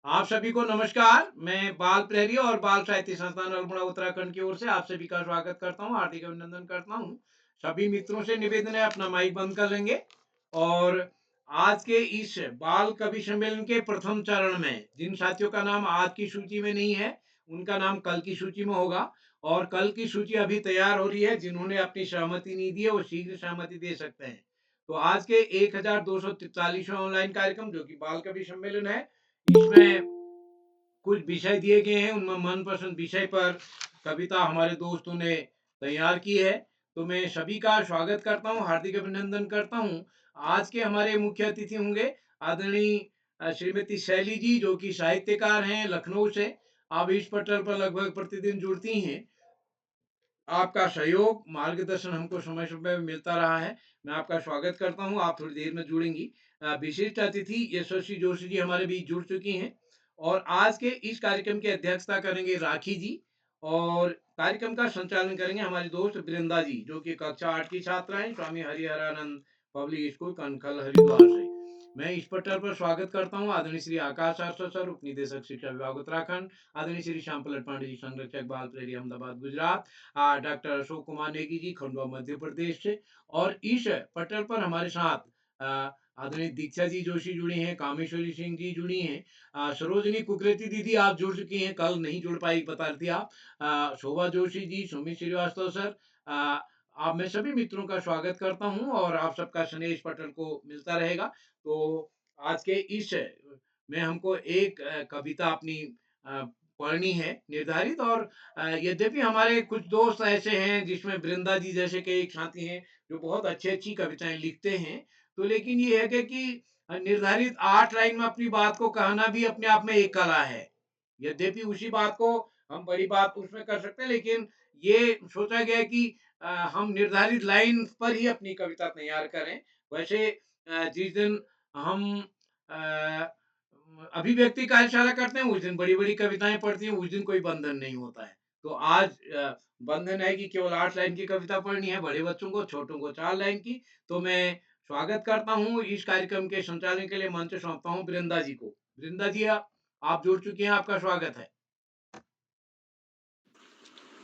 आप सभी को नमस्कार। मैं बाल प्रहरी और बाल साहित्य संस्थान अल्मोड़ा उत्तराखंड की ओर से आप सभी का स्वागत करता हूँ, हार्दिक अभिनंदन करता हूँ। सभी मित्रों से निवेदन है अपना माइक बंद कर लेंगे। और आज के इस बाल कवि सम्मेलन के प्रथम चरण में जिन साथियों का नाम आज की सूची में नहीं है, उनका नाम कल की सूची में होगा। और कल की सूची अभी तैयार हो रही है। जिन्होंने अपनी सहमति नहीं दी है वो शीघ्र सहमति दे सकते हैं। तो आज के 1243वें ऑनलाइन कार्यक्रम जो कि बाल कवि सम्मेलन है, इसमें कुछ विषय दिए गए हैं। उनमें मनपसंद विषय पर कविता हमारे दोस्तों ने तैयार की है। तो मैं सभी का स्वागत करता हूँ, हार्दिक अभिनंदन करता हूँ। आज के हमारे मुख्य अतिथि होंगे आदरणीय श्रीमती शैली जी, जो कि साहित्यकार हैं लखनऊ से। आप इस पटल पर लगभग प्रतिदिन जुड़ती हैं। आपका सहयोग मार्गदर्शन हमको समय समय में मिलता रहा है। मैं आपका स्वागत करता हूँ। आप थोड़ी देर में जुड़ेंगी। विशिष्ट अतिथि यशस्वी जोशी जी हमारे बीच जुड़ चुकी हैं। और आज के इस कार्यक्रम की अध्यक्षता करेंगे राखी जी। और कार्यक्रम का संचालन करेंगे हमारे दोस्त वृंदा जी, जो कि कक्षा 8 की छात्रा हैं, स्वामी हरिहरानंद पब्लिक स्कूल कनखल हरिद्वार से। मैं इस पटल पर स्वागत करता हूँ आदरणीय श्री आकाश आर्य सर, उप निदेशक शिक्षा विभाग उत्तराखंड। आदरणीय श्री श्याम पलट पांडे जी, संरक्षक बाल प्रहरी अहमदाबाद गुजरात। डॉक्टर अशोक कुमार नेगी जी, खंडवा मध्य प्रदेश से। और इस पटल पर हमारे साथ आदरणीय दीक्षा जी जोशी जुड़ी हैं, कामेश्वरी सिंह जी जुड़ी हैं, सरोजनी कुकरेती दीदी आप जुड़ चुकी हैं, कल नहीं जुड़ पाई बता रही थी आप। शोभा जोशी जी, सुमित श्रीवास्तव सर, आप मैं सभी मित्रों का स्वागत करता हूं और आप सबका स्नेह इस पटल को मिलता रहेगा। तो आज के इस में हमको एक कविता अपनी अ, पढ़नी है निर्धारित। और यद्यपि हमारे कुछ दोस्त ऐसे हैं जिसमें वृंदा जी जैसे के एक साथी हैं जो बहुत अच्छी कविताएं लिखते हैं। तो लेकिन ये है कि निर्धारित 8 लाइन में अपनी बात को कहना भी अपने आप में एक कला है। यद्यपि उसी बात को हम बड़ी बात उसमें कर सकते हैं, लेकिन ये सोचा गया है कि हम निर्धारित लाइन पर ही अपनी कविता तैयार करें। वैसे जिस दिन हम अ, अभिव्यक्ति कार्यशाला करते हैं उस दिन बड़ी-बड़ी कविताएँ पढ़ती हैं, उस दिन कोई बंधन नहीं होता है। तो आज बंधन है कि केवल 8 लाइन की कविता पढ़नी है, बड़े बच्चों को, छोटों को 4 लाइन की। तो मैं स्वागत करता हूँ इस कार्यक्रम के संचालन के लिए मंच सौंपता हूँ वृंदा जी को। वृंदा जी आप जुड़ चुकी हैं, आपका स्वागत है।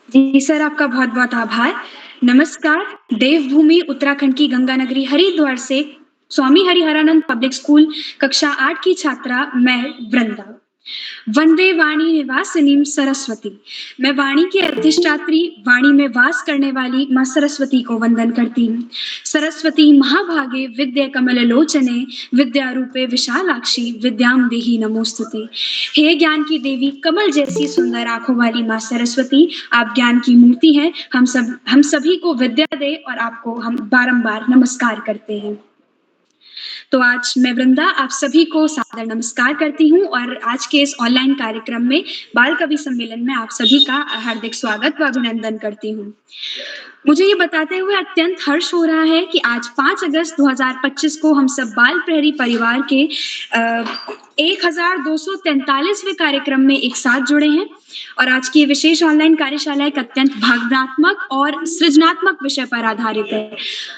जी सर, आपका बहुत-बहुत आभार। नमस्कार, देवभूमि उत्तराखंड की गंगा नगरी हरिद्वार से स्वामी हरिहरानंद पब्लिक स्कूल कक्षा 8 की छात्रा मैं वृंदा। वंदे वाणी निवासिनीं सरस्वती। मैं वाणी की अधिष्ठात्री, वाणी में वास करने वाली माँ सरस्वती को वंदन करती हूँ। सरस्वती महाभागे विद्या कमल लोचने, विद्या रूपे विशालाक्षी, विद्यां देहि नमोस्तुते। हे ज्ञान की देवी, कमल जैसी सुंदर आंखों वाली माँ सरस्वती, आप ज्ञान की मूर्ति हैं। हम सभी को विद्या दे और आपको हम बारंबार नमस्कार करते हैं। तो आज मैं वृंदा आप सभी को सादर नमस्कार करती हूँ और आज के इस ऑनलाइन कार्यक्रम में बाल कवि सम्मेलन में आप सभी का हार्दिक स्वागत व अभिनंदन करती हूँ। मुझे ये बताते हुए अत्यंत हर्ष हो रहा है कि आज 5 अगस्त 2025 को हम सब बाल प्रहरी परिवार के 1243वें कार्यक्रम में एक साथ जुड़े हैं और आज की विशेष ऑनलाइन कार्यशाला एक अत्यंत भावनात्मक और सृजनात्मक विषय पर आधारित है,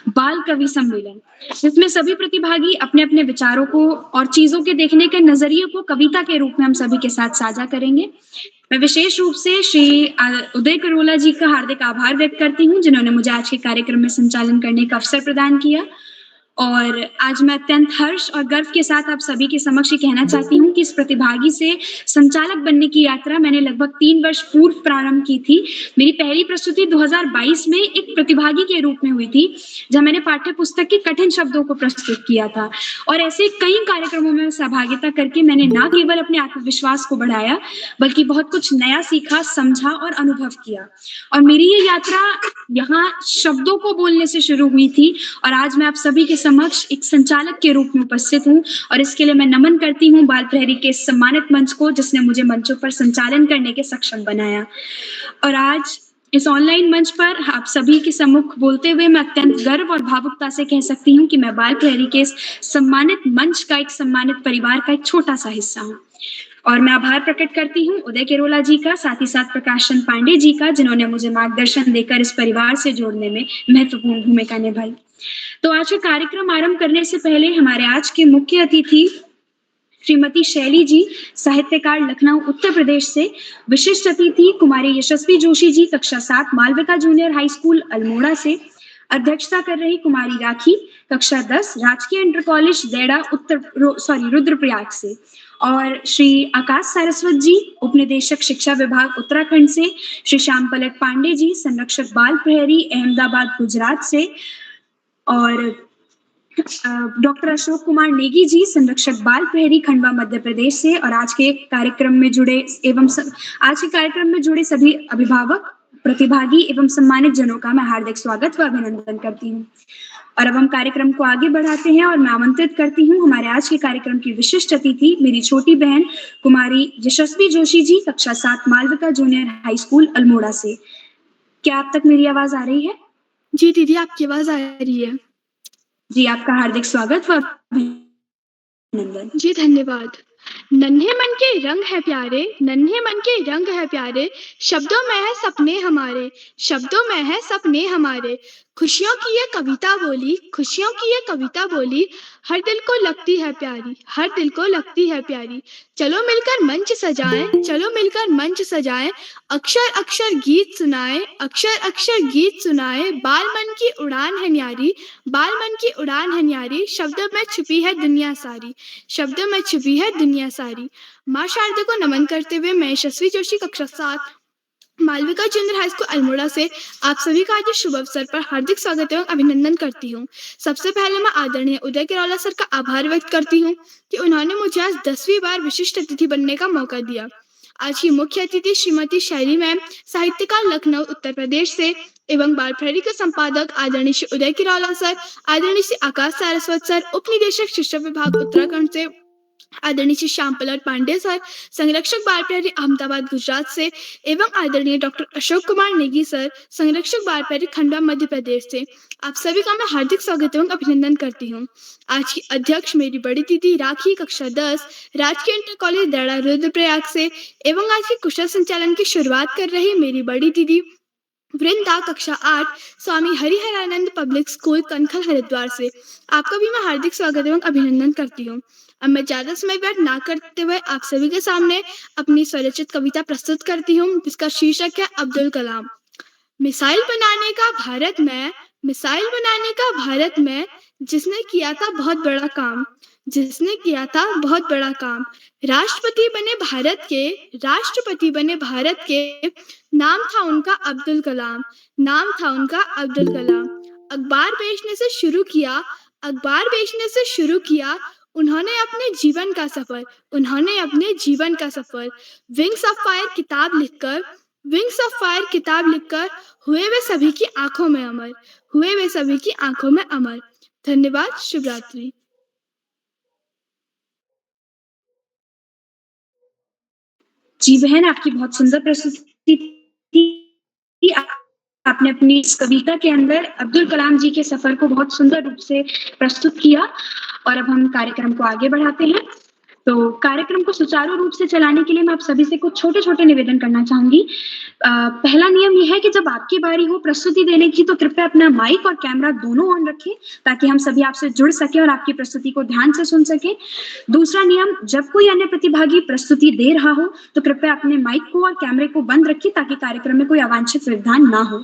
बाल कवि सम्मेलन, जिसमें सभी प्रतिभागी अपने-अपने विचारों को और चीजों के देखने के नजरिए को कविता के रूप में हम सभी के साथ साझा करेंगे। मैं विशेष रूप से श्री उदय करोला जी का हार्दिक आभार व्यक्त करती हूँ, जिन्होंने मुझे आज के कार्यक्रम में संचालन करने का अवसर प्रदान किया। और आज मैं अत्यंत हर्ष और गर्व के साथ आप सभी के समक्ष ये कहना चाहती हूँ कि इस प्रतिभागी से संचालक बनने की यात्रा मैंने लगभग 3 वर्ष पूर्व प्रारंभ की थी। मेरी पहली प्रस्तुति 2022 में एक प्रतिभागी के रूप में हुई थी, जहाँ मैंने पाठ्य पुस्तक के कठिन शब्दों को प्रस्तुत किया था। और ऐसे कई कार्यक्रमों में सहभागिता करके मैंने ना केवल अपने आत्मविश्वास को बढ़ाया, बल्कि बहुत कुछ नया सीखा, समझा और अनुभव किया। और मेरी ये यात्रा यहाँ शब्दों को बोलने से शुरू हुई थी और आज मैं आप सभी के समक्ष एक संचालक के रूप में उपस्थित हूँ और इसके लिए मैं नमन करती हूँ बाल प्रहरी के सम्मानित मंच को, जिसने मुझे मंचों पर संचालन करने के सक्षम बनाया। और आज इस ऑनलाइन मंच पर आप सभी के सम्मुख बोलते हुए मैं अत्यंत गर्व और भावुकता से कह सकती हूँ कि मैं बाल प्रहरी के इस सम्मानित मंच का, एक सम्मानित परिवार का एक छोटा-सा हिस्सा हूँ। और मैं आभार प्रकट करती हूँ उदय केरोला जी का, साथ ही साथ प्रकाशन पांडे जी का, जिन्होंने मुझे मार्गदर्शन देकर इस परिवार से जोड़ने में महत्वपूर्ण भूमिका निभाई। तो आज का कार्यक्रम आरंभ करने से पहले हमारे आज के मुख्य अतिथि श्रीमती शैली जी, साहित्यकार, लखनऊ उत्तर प्रदेश से। विशिष्ट अतिथि कुमारी यशस्वी जोशी जी, कक्षा 7, Malvika junior high school Almora से। अध्यक्षता कर रही कुमारी राखी, कक्षा 10, राजकीय इंटर कॉलेज देड़ा रुद्रप्रयाग से। और श्री आकाश सारस्वत जी, उपनिदेशक शिक्षा विभाग उत्तराखंड से। श्री श्याम पलक पांडे जी, संरक्षक बाल प्रहरी, अहमदाबाद गुजरात से। और डॉक्टर अशोक कुमार नेगी जी, संरक्षक बाल प्रहरी, खंडवा मध्य प्रदेश से। और आज के कार्यक्रम में जुड़े सभी अभिभावक, प्रतिभागी एवं सम्मानित जनों का मैं हार्दिक स्वागत व अभिनंदन करती हूँ। और अब हम कार्यक्रम को आगे बढ़ाते हैं और मैं आमंत्रित करती हूँ हमारे आज के कार्यक्रम की विशिष्ट अतिथि, मेरी छोटी बहन कुमारी यशस्वी जोशी जी, कक्षा 7, Malvika junior high school Almora से। क्या आप तक मेरी आवाज आ रही है? जी दीदी, आपकी आवाज आ रही है। जी, आपका हार्दिक स्वागत व अभिनंदन। जी धन्यवाद। नन्हे मन के रंग है प्यारे, नन्हे मन के रंग है प्यारे, शब्दों में है सपने हमारे, शब्दों में है सपने हमारे। खुशियों की ये कविता बोली, खुशियों की ये कविता बोली, हर दिल को लगती है प्यारी, हर दिल को लगती है प्यारी। चलो मिलकर मंच सजाएं, चलो मिलकर मंच सजाएं, अक्षर अक्षर गीत सुनाएं, अक्षर अक्षर गीत सुनाएं। बाल मन की उड़ान है न्यारी, बाल मन की उड़ान है न्यारी, शब्दों में छुपी है दुनिया सारी, शब्दों में छुपी है दुनिया सारी। माँ शारदा को नमन करते हुए मैं यशस्वी जोशी, कक्षा 7, Malvika junior high school Almora से आप सभी का आज शुभ अवसर पर हार्दिक स्वागत एवं अभिनंदन करती हूँ। सबसे पहले मैं आदरणीय उदय किरौला सर का आभार व्यक्त करती हूँ कि उन्होंने मुझे आज 10वीं बार विशिष्ट अतिथि बनने का मौका दिया। आज की मुख्य अतिथि श्रीमती शैली मैम, साहित्यकार, लखनऊ उत्तर प्रदेश से, एवं बाल प्रहरी के संपादक आदरणीय श्री उदय किरौला सर, आदरणीय श्री आकाश सारस्वत सर, उपनिदेशक शिक्षा विभाग उत्तराखंड से, आदरणीय श्री श्याम पलक पांडे सर, संरक्षक बाल प्रहरी अहमदाबाद गुजरात से, एवं आदरणीय डॉक्टर अशोक कुमार नेगी सर, संरक्षक बाल प्रहरी खंडवा मध्य प्रदेश से। आप सभी का मैं हार्दिक स्वागत एवं अभिनंदन करती हूँ। आज की अध्यक्ष मेरी बड़ी दीदी राखी, कक्षा 10, राजकीय इंटर कॉलेज देड़ा रुद्रप्रयाग से, एवं आज की कुशल संचालन की शुरुआत कर रही मेरी बड़ी दीदी वृंदा, कक्षा 8, स्वामी हरिहरानंद पब्लिक स्कूल कनखल हरिद्वार से। आपका भी मैं हार्दिक स्वागत एवं अभिनंदन करती हूँ। अब मैं ज्यादा समय व्यर्थ ना करते हुए आप सभी के सामने अपनी स्वरचित कविता प्रस्तुत करती हूँ, जिसका शीर्षक है अब्दुल कलाम। मिसाइल बनाने का भारत में, मिसाइल बनाने का भारत में, जिसने किया था बहुत बड़ा काम, जिसने किया था बहुत बड़ा काम। राष्ट्रपति बने भारत के, राष्ट्रपति बने भारत के, नाम था उनका अब्दुल कलाम, नाम था उनका अब्दुल कलाम। अखबार बेचने से शुरू किया, अखबार बेचने से शुरू किया उन्होंने अपने जीवन का सफर, उन्होंने अपने जीवन का सफर। विंग्स ऑफ फायर किताब लिखकर, विंग्स ऑफ फायर किताब लिखकर हुए वे सभी की आंखों में अमर, हुए वे सभी की आंखों में अमर। धन्यवाद। शुभ रात्रि। जी बहन, आपकी बहुत सुंदर प्रस्तुति थी। आपने अपनी इस कविता के अंदर अब्दुल कलाम जी के सफर को बहुत सुंदर रूप से प्रस्तुत किया। और अब हम कार्यक्रम को आगे बढ़ाते हैं। तो कार्यक्रम को सुचारू रूप से चलाने के लिए मैं आप सभी से कुछ छोटे छोटे निवेदन करना चाहूंगी। पहला नियम यह है कि जब आपकी बारी हो प्रस्तुति देने की तो कृपया अपना माइक और कैमरा दोनों ऑन रखें, ताकि हम सभी आपसे जुड़ सके और आपकी प्रस्तुति को ध्यान से सुन सके। दूसरा नियम, जब कोई अन्य प्रतिभागी प्रस्तुति दे रहा हो तो कृपया अपने माइक को और कैमरे को बंद रखिए, ताकि कार्यक्रम में कोई अवांछित व्यवधान ना हो।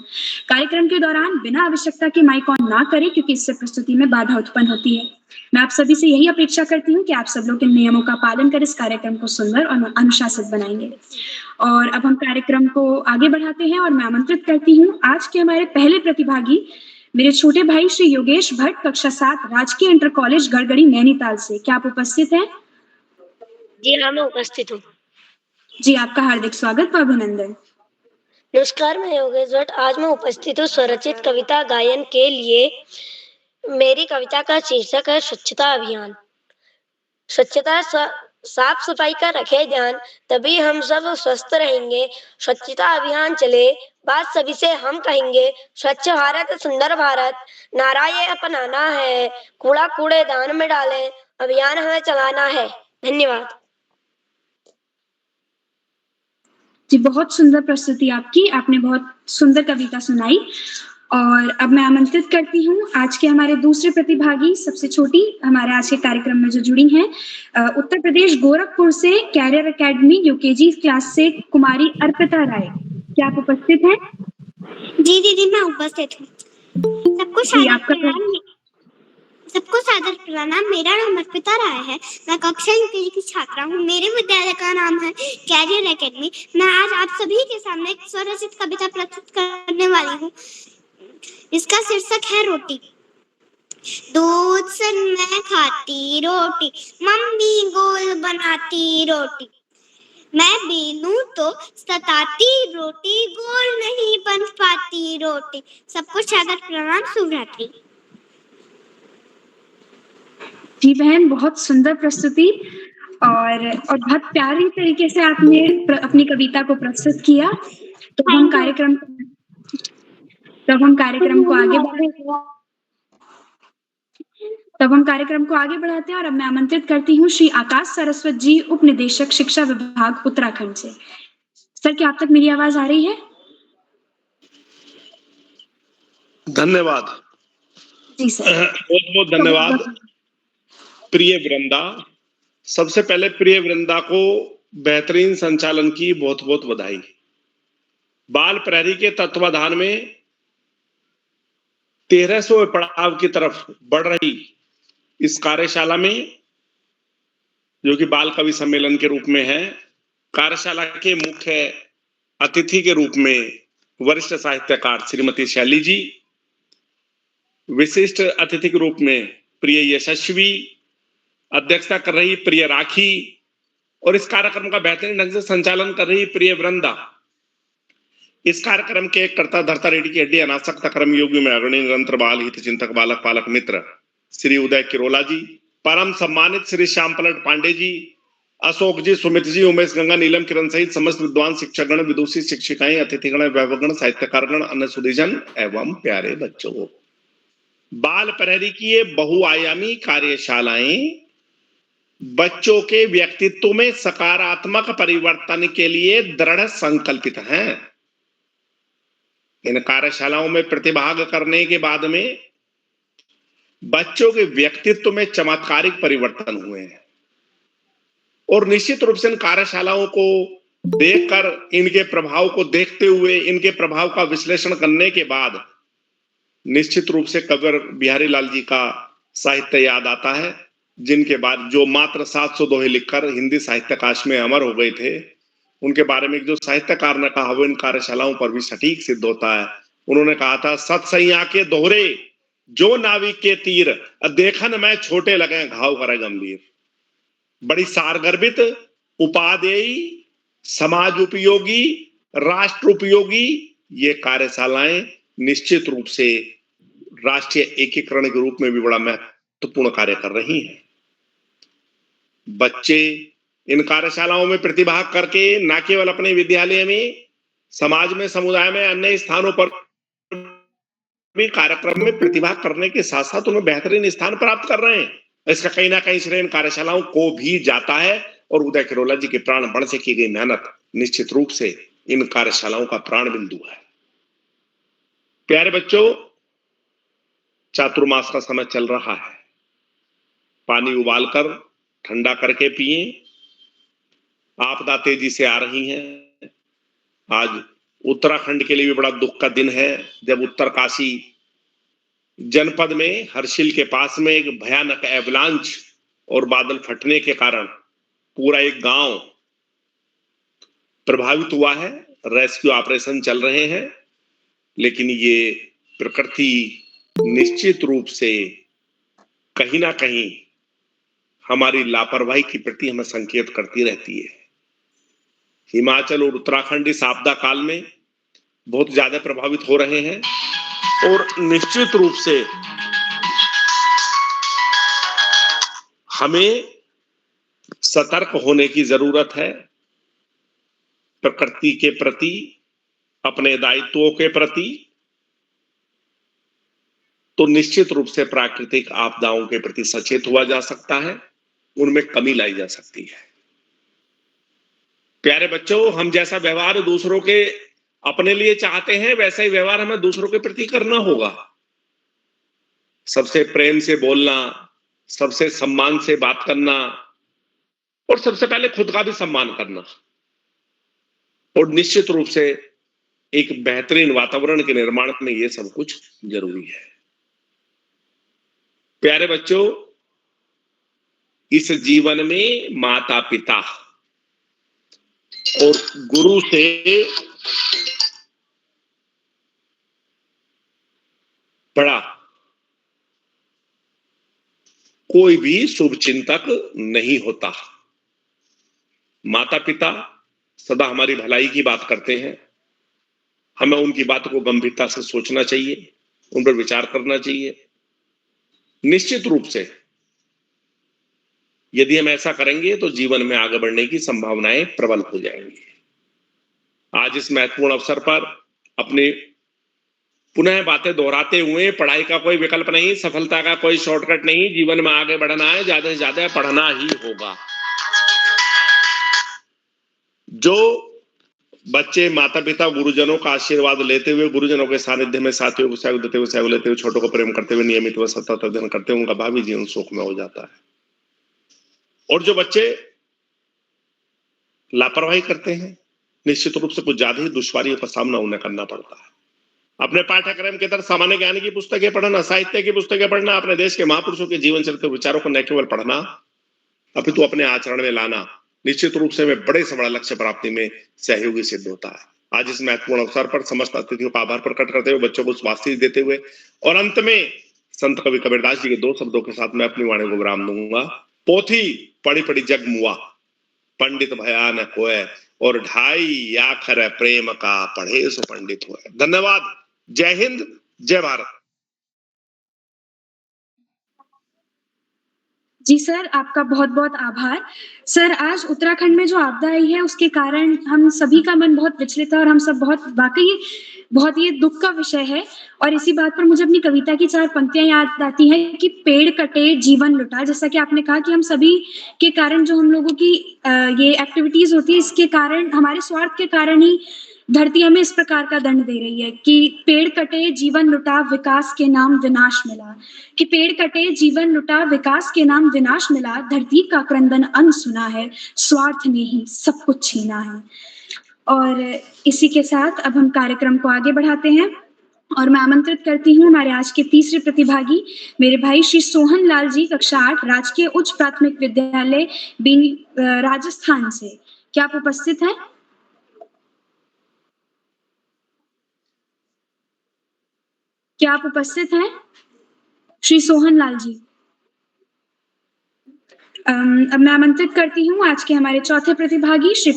कार्यक्रम के दौरान बिना आवश्यकता के माइक ऑन ना करें, क्योंकि इससे प्रस्तुति में बाधा उत्पन्न होती है। मैं आप सभी से यही अपेक्षा करती हूँ कि आप सब लोग इन नियमों का पालन कर इस कार्यक्रम को सुंदर और अनुशासित बनाएंगे। और अब हम कार्यक्रम को आगे बढ़ाते हैं और मैं आमंत्रित करती हूँ आज के हमारे पहले प्रतिभागी, मेरे छोटे भाई श्री योगेश भट्ट, कक्षा 7, राजकीय इंटर कॉलेज गड़गड़ी नैनीताल से। क्या आप उपस्थित हैं? जी हाँ, मैं उपस्थित हूँ। जी, आपका हार्दिक स्वागत व अभिनंदन। नमस्कार, मैं योगेश भट्ट। आज मैं उपस्थित हूँ स्वरचित कविता गायन के लिए। मेरी कविता का शीर्षक है स्वच्छता अभियान। स्वच्छता, साफ सफाई का रखे ध्यान, तभी हम सब स्वस्थ रहेंगे। स्वच्छता अभियान चले, बात सभी से हम कहेंगे। स्वच्छ भारत सुंदर भारत, नारा ये अपनाना है। कूड़ा कूड़ेदान में डालें, अभियान हमें चलाना है। धन्यवाद। जी, बहुत सुंदर प्रस्तुति आपकी, आपने बहुत सुंदर कविता सुनाई। और अब मैं आमंत्रित करती हूँ आज के हमारे दूसरे प्रतिभागी, सबसे छोटी हमारे आज के कार्यक्रम में जो जुड़ी हैं, उत्तर प्रदेश गोरखपुर से कैरियर एकेडमी यूकेजी क्लास से कुमारी अर्पिता राय। क्या आप उपस्थित हैं? जी दीदी, मैं उपस्थित हूँ। सबको जी, सादर आपका प्रणाम। सबको सादर प्रणाम। मेरा नाम अर्पिता राय है। मैं कक्षा यूकेजी की छात्रा हूँ। मेरे विद्यालय का नाम है कैरियर एकेडमी। मैं आज आप सभी के सामने एक स्वरचित कविता प्रस्तुत करने वाली हूँ। इसका शीर्षक है रोटी। दूध से मैं खाती रोटी, मम्मी गोल बनाती रोटी। मैं बेलूं तो सताती रोटी, गोल नहीं बन पाती रोटी। सबको सादर प्रणाम, शुभ रात्रि। जी बहन, बहुत सुंदर प्रस्तुति और बहुत प्यारी तरीके से आपने अपनी कविता को प्रस्तुत किया। तो हम कार्यक्रम को आगे बढ़ाते हैं और अब मैं आमंत्रित करती हूँ श्री आकाश सरस्वत जी, उप निदेशक शिक्षा विभाग उत्तराखंड से। सर, क्या आप तक मेरी आवाज आ रही है? धन्यवाद जी सर। बहुत बहुत धन्यवाद प्रिय वृंदा। सबसे पहले प्रिय वृंदा को बेहतरीन संचालन की बहुत बहुत बधाई। बाल प्रहरी के तत्वाधान में 1300वें पड़ाव की तरफ बढ़ रही इस कार्यशाला में, जो कि बाल कवि सम्मेलन के रूप में है, कार्यशाला के मुख्य अतिथि के रूप में वरिष्ठ साहित्यकार श्रीमती शैली जी, विशिष्ट अतिथि के रूप में प्रिय यशस्वी, अध्यक्षता कर रही प्रिय राखी और इस कार्यक्रम का बेहतरीन ढंग से संचालन कर रही प्रिय वृंदा। इस कार्यक्रम के कर्ता धर्ता रेडी की हड्डी अनासक्त कर्मयोगी में अग्रणी निरंतर बाल हित चिंतक बालक पालक मित्र श्री उदय किरोला जी, परम सम्मानित श्री श्याम पलट पांडे जी, अशोक जी, सुमित जी, उमेश गंगा, नीलम किरण सहित समस्त विद्वान शिक्षकगण, विदुषी शिक्षिकाएं, अतिथिगण, वैभवगण, साहित्यकारगण, अन्य सुधीजन एवं प्यारे बच्चों। बाल प्रहरी की ये बहुआयामी कार्यशालाएं बच्चों के व्यक्तित्व में सकारात्मक परिवर्तन के लिए दृढ़ संकल्पित हैं। इन कार्यशालाओं में प्रतिभाग करने के बाद में बच्चों के व्यक्तित्व में चमत्कारिक परिवर्तन हुए हैं और निश्चित रूप से इन कार्यशालाओं को देखकर, इनके प्रभाव को देखते हुए, इनके प्रभाव का विश्लेषण करने के बाद निश्चित रूप से कबीर बिहारी लाल जी का साहित्य याद आता है, जिनके बाद जो मात्र 700 दोहे लिखकर हिंदी साहित्य काश में अमर हो गए थे। उनके बारे में जो साहित्यकार ने कहा वो इन कार्यशालाओं पर भी सटीक सिद्ध होता है। उन्होंने कहा था, सत्सैया के दोहरे जो नाविक के तीर, देखन में छोटे लगे घाव करे गंभीर। बड़ी सारगर्भित, उपादेयी, समाज उपयोगी, राष्ट्र उपयोगी ये कार्यशालाएं निश्चित रूप से राष्ट्रीय एकीकरण के रूप में भी बड़ा महत्वपूर्ण कार्य कर रही हैं। बच्चे इन कार्यशालाओं में प्रतिभाग करके न केवल अपने विद्यालय में, समाज में, समुदाय में, अन्य स्थानों पर भी कार्यक्रम में प्रतिभाग करने के साथ साथ उन्हें बेहतरीन स्थान प्राप्त कर रहे हैं। इसका कहीं ना कहीं श्रेय इन कार्यशालाओं को भी जाता है और उदय किरोला जी के प्राण बण से की गई मेहनत निश्चित रूप से इन कार्यशालाओं का प्राण बिंदु है। प्यारे बच्चों, चातुर्मास का समय चल रहा है। पानी उबालकर ठंडा करके पिए। आपदा तेजी से आ रही है। आज उत्तराखंड के लिए भी बड़ा दुख का दिन है, जब उत्तरकाशी जनपद में हर्षिल के पास में एक भयानक एवलांच और बादल फटने के कारण पूरा एक गांव प्रभावित हुआ है। रेस्क्यू ऑपरेशन चल रहे हैं, लेकिन ये प्रकृति निश्चित रूप से कहीं ना कहीं हमारी लापरवाही के प्रति हमें संकेत करती रहती है। हिमाचल और उत्तराखंड इस आपदा काल में बहुत ज्यादा प्रभावित हो रहे हैं और निश्चित रूप से हमें सतर्क होने की जरूरत है। प्रकृति के प्रति, अपने दायित्वों के प्रति, तो निश्चित रूप से प्राकृतिक आपदाओं के प्रति सचेत हुआ जा सकता है, उनमें कमी लाई जा सकती है। प्यारे बच्चों, हम जैसा व्यवहार दूसरों के अपने लिए चाहते हैं वैसा ही व्यवहार हमें दूसरों के प्रति करना होगा। सबसे प्रेम से बोलना, सबसे सम्मान से बात करना और सबसे पहले खुद का भी सम्मान करना, और निश्चित रूप से एक बेहतरीन वातावरण के निर्माण में यह सब कुछ जरूरी है। प्यारे बच्चों, इस जीवन में माता पिता और गुरु से बड़ा कोई भी शुभ चिंतक नहीं होता। माता पिता सदा हमारी भलाई की बात करते हैं, हमें उनकी बात को गंभीरता से सोचना चाहिए, उन पर विचार करना चाहिए। निश्चित रूप से यदि हम ऐसा करेंगे तो जीवन में आगे बढ़ने की संभावनाएं प्रबल हो जाएंगी। आज इस महत्वपूर्ण अवसर पर अपनी पुनः बातें दोहराते हुए, पढ़ाई का कोई विकल्प नहीं, सफलता का कोई शॉर्टकट नहीं, जीवन में आगे बढ़ना है, ज्यादा से ज्यादा पढ़ना ही होगा। जो बच्चे माता पिता गुरुजनों का आशीर्वाद लेते हुए, गुरुजनों के सानिध्य में साथियों को सहयोग देते हुए, सहयोग लेते हुए, छोटों को प्रेम करते हुए नियमित व सतत अध्ययन करते हुए, उनका भावी जीवन सुख में हो जाता है। और जो बच्चे लापरवाही करते हैं, निश्चित रूप से कुछ ज्यादा ही दुश्वारियों का सामना उन्हें करना पड़ता है। अपने पाठ्यक्रम के तरह सामान्य ज्ञान की पुस्तकें पढ़ना, साहित्य की पुस्तकें पढ़ना, अपने देश के महापुरुषों के जीवन चरित्र विचारों को न केवल पढ़ना अपितु अपने आचरण में लाना निश्चित रूप से हमें बड़े से बड़ा लक्ष्य प्राप्ति में सहयोगी सिद्ध होता है। आज इस महत्वपूर्ण अवसर पर समस्त अतिथियों का आभार प्रकट करते हुए, बच्चों को स्वास्थ्य देते हुए और अंत में संत कवि कबीरदास जी के 2 शब्दों के साथ मैं अपनी वाणी को विराम दूंगा। पोथी पढ़ी पढ़ी जग मुआ, पंडित भयानक होए, और ढाई आखर प्रेम का पढ़े सो पंडित हुए। धन्यवाद। जय हिंद, जय भारत। जी सर, आपका बहुत बहुत आभार। सर, आज उत्तराखंड में जो आपदा आई है उसके कारण हम सभी का मन बहुत विचलित है और हम सब वाकई बहुत ये दुख का विषय है। और इसी बात पर मुझे अपनी कविता की 4 पंक्तियां याद आती हैं कि पेड़ कटे जीवन लुटा। जैसा कि आपने कहा कि हम सभी के कारण जो हम लोगों की ये एक्टिविटीज होती है, इसके कारण, हमारे स्वार्थ के कारण ही धरती हमें इस प्रकार का दंड दे रही है कि पेड़ कटे जीवन लुटा, विकास के नाम विनाश मिला। कि पेड़ कटे जीवन लुटा, विकास के नाम विनाश मिला, धरती का क्रंदन अन सुना है, स्वार्थ ने ही सब कुछ छीना है। और इसी के साथ अब हम कार्यक्रम को आगे बढ़ाते हैं और मैं आमंत्रित करती हूँ हमारे आज के तीसरे प्रतिभागी, मेरे भाई श्री सोहन लाल जी, कक्षा 8, राजकीय उच्च प्राथमिक विद्यालय बीनी, राजस्थान से। क्या आप उपस्थित हैं? क्या आप उपस्थित हैं श्री सोहन लाल जी? अब मैं आमंत्रित करती हूँ आज के हमारे चौथे प्रतिभागी श्री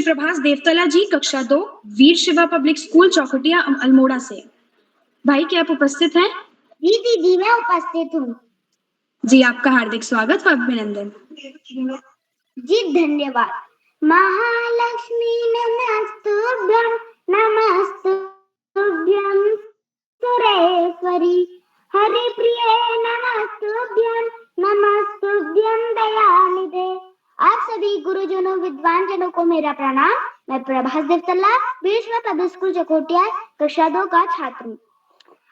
प्रभास देवतला जी, कक्षा 2, वीर शिवा पब्लिक स्कूल, चौखुटिया, अल्मोड़ा से। भाई, क्या आप उपस्थित हैं? जी दीदी, मैं उपस्थित हूँ। जी, आपका हार्दिक स्वागत व अभिनंदन। जी धन्यवाद। महालक्ष्मी नमस्तुभ्यं, नमस्तुभ्यं सुरेश्वरी, हरिप्रिये नमस्तुभ्यं, नमस्तुभ्यं दयानिधे। आप सभी गुरुजनों, विद्वान जनों को मेरा प्रणाम। मैं प्रभास देवतला, वीर शिवा पब्लिक स्कूल चकोटिया, कक्षा 2 का छात्र हूँ।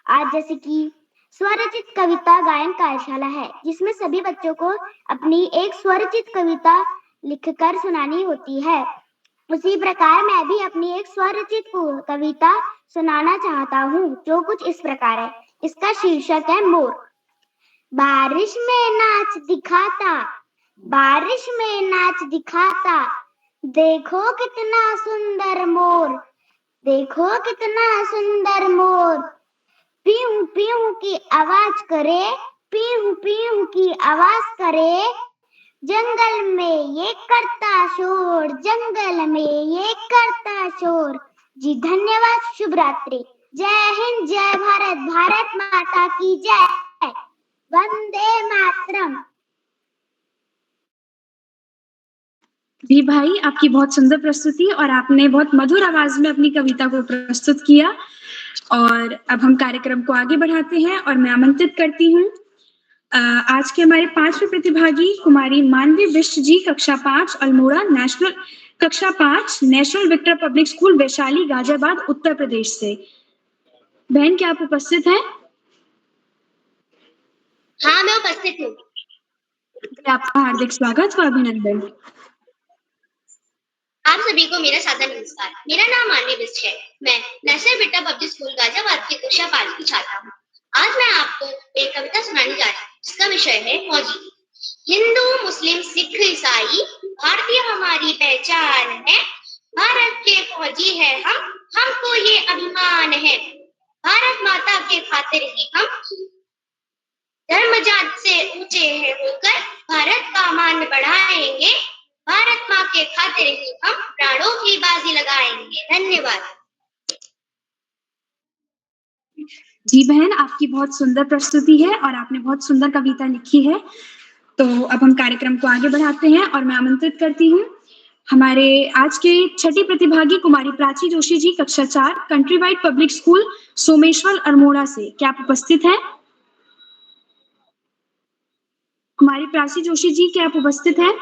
आज जैसे कि स्वरचित कविता गायन कार्यशाला है, जिसमें सभी बच्चों को अपनी एक स्वरचित कविता लिखकर सुनानी होती है, उसी प्रकार मैं भी अपनी एक स्वरचित कविता सुनाना चाहता हूँ, जो कुछ इस प्रकार है। इसका शीर्षक है मोर। बारिश में नाच दिखाता, बारिश में नाच दिखाता, देखो कितना सुंदर मोर, देखो कितना सुंदर मोर। पीहू पीहू की आवाज करे, पीहू पीहू की आवाज करे, जंगल में ये करता शोर, जंगल में ये करता शोर। जी धन्यवाद, शुभ रात्रि। जय हिंद, जय भारत, भारत माता की जय, वंदे मातरम। जी भाई, आपकी बहुत सुंदर प्रस्तुति और आपने बहुत मधुर आवाज में अपनी कविता को प्रस्तुत किया। और अब हम कार्यक्रम को आगे बढ़ाते हैं और मैं आमंत्रित करती हूँ आज के हमारे 5वें प्रतिभागी कुमारी मानवी बिष्ट जी, कक्षा 5, अल्मोड़ा नेशनल कक्षा 5 national Victor public school Vaishali Ghaziabad Uttar Pradesh से। बहन, क्या आप उपस्थित हैं? हाँ, मैं उपस्थित हूँ। आपका हार्दिक स्वागत व अभिनंदन। आप सभी को मेरा सादर नमस्कार। मेरा नाम मानवी बिष्ट है। मैं national Victor public school Ghaziabad की कक्षा 5 की छात्रा हूँ। आज मैं आपको एक कविता सुनाने जा रही हूँ, जिसका विषय है फौजी। हिंदू, मुस्लिम, सिख, ईसाई, भारतीय हमारी पहचान है। भारत के फौजी है हम, हमको ये अभिमान है। भारत माता के खातिर ही हम धर्म जात से ऊंचे हैं होकर भारत का मान बढ़ाएंगे। भारत माँ के खातिर ही हम प्राणों की बाजी लगाएंगे। धन्यवाद। जी बहन, आपकी बहुत सुंदर प्रस्तुति है और आपने बहुत सुंदर कविता लिखी है। तो अब हम कार्यक्रम को आगे बढ़ाते हैं और मैं आमंत्रित करती हूँ हमारे आज के छठी प्रतिभागी कुमारी प्राची जोशी जी, कक्षा 4, country wide public school Someshwar Almora से। क्या आप उपस्थित हैं? कुमारी प्राची जोशी जी, क्या आप उपस्थित हैं?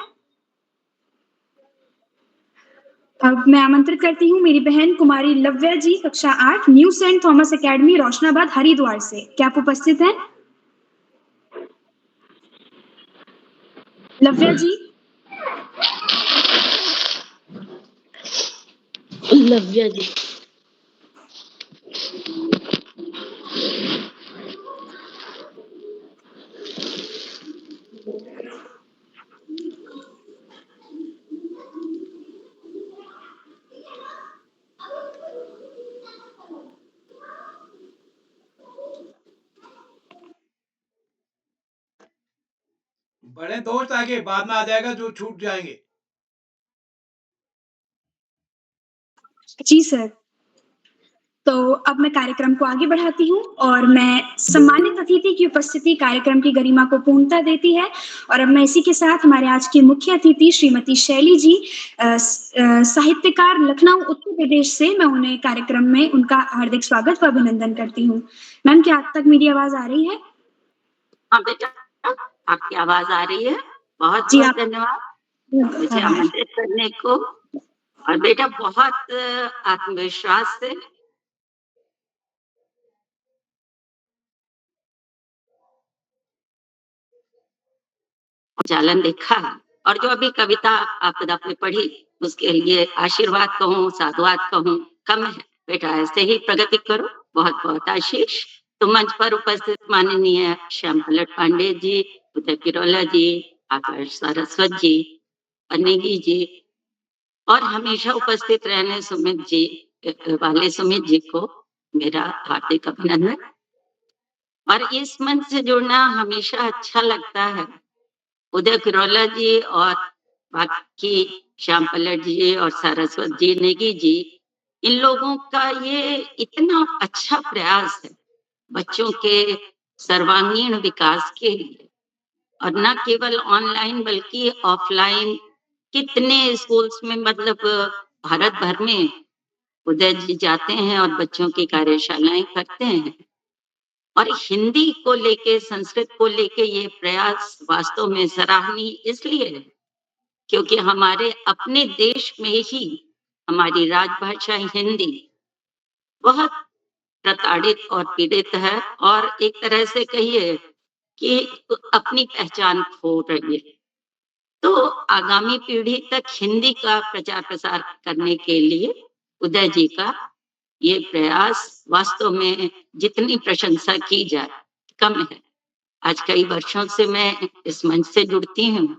अब मैं आमंत्रित करती हूँ मेरी बहन कुमारी लव्या जी, कक्षा 8, new saint Thomas academy Roshnabad Haridwar से। क्या आप उपस्थित हैं? लव्या जी, लव्या जी। बड़े दोस्त आगे, बाद में आ जाएगा जो छूट जाएंगे। जी सर। तो अब मैं कार्यक्रम को आगे बढ़ाती हूँ और मैं सम्मानित अतिथि की उपस्थिति कार्यक्रम की गरिमा को पूर्णता देती है। और अब मैं इसी के साथ हमारे आज की मुख्य अतिथि श्रीमती शैली जी, साहित्यकार, लखनऊ उत्तर प्रदेश से, मैं उन्हें कार्यक्रम में उनका हार्दिक स्वागत व अभिनंदन करती हूँ। मैम, क्या आप तक मेरी आवाज आ रही है? हाँ बेटा, आपकी आवाज आ रही है। बहुत जी, बहुत आप धन्यवाद मुझे आमंत्रित करने को। और बेटा बहुत आत्मविश्वास से चालन देखा है। और जो अभी कविता आपने पढ़ी, उसके लिए आशीर्वाद कहूँ, साधुवाद कहूँ, कम है। बेटा ऐसे ही प्रगति करो। बहुत बहुत आशीष। तो मंच पर उपस्थित माननीय श्याम पलट पांडे जी, उदय किरोला जी, आकाश सारस्वत जी, अनिगी जी, और हमेशा उपस्थित रहने सुमित जी को मेरा हार्दिक अभिनंदन। और इस मंच से जुड़ना हमेशा अच्छा लगता है। उदय किरोला जी और बाकी श्याम पलट जी और सारस्वत जी, नेगी जी, इन लोगों का ये इतना अच्छा प्रयास है बच्चों के सर्वांगीण विकास के लिए। और न केवल ऑनलाइन बल्कि ऑफलाइन कितने स्कूल्स में, मतलब भारत भर में उदय जी जाते हैं और बच्चों की कार्यशालाएं करते हैं। और हिंदी को लेके, संस्कृत को लेके ये प्रयास वास्तव में सराहनीय इसलिए है क्योंकि हमारे अपने देश में ही हमारी राजभाषा हिंदी बहुत प्रताड़ित और पीड़ित है, और एक तरह से कहिए कि अपनी पहचान खो रही है। तो आगामी पीढ़ी तक हिंदी का प्रचार प्रसार करने के लिए उदय जी का ये प्रयास वास्तव में जितनी प्रशंसा की जाए कम है। आज कई वर्षों से मैं इस मंच से जुड़ती हूँ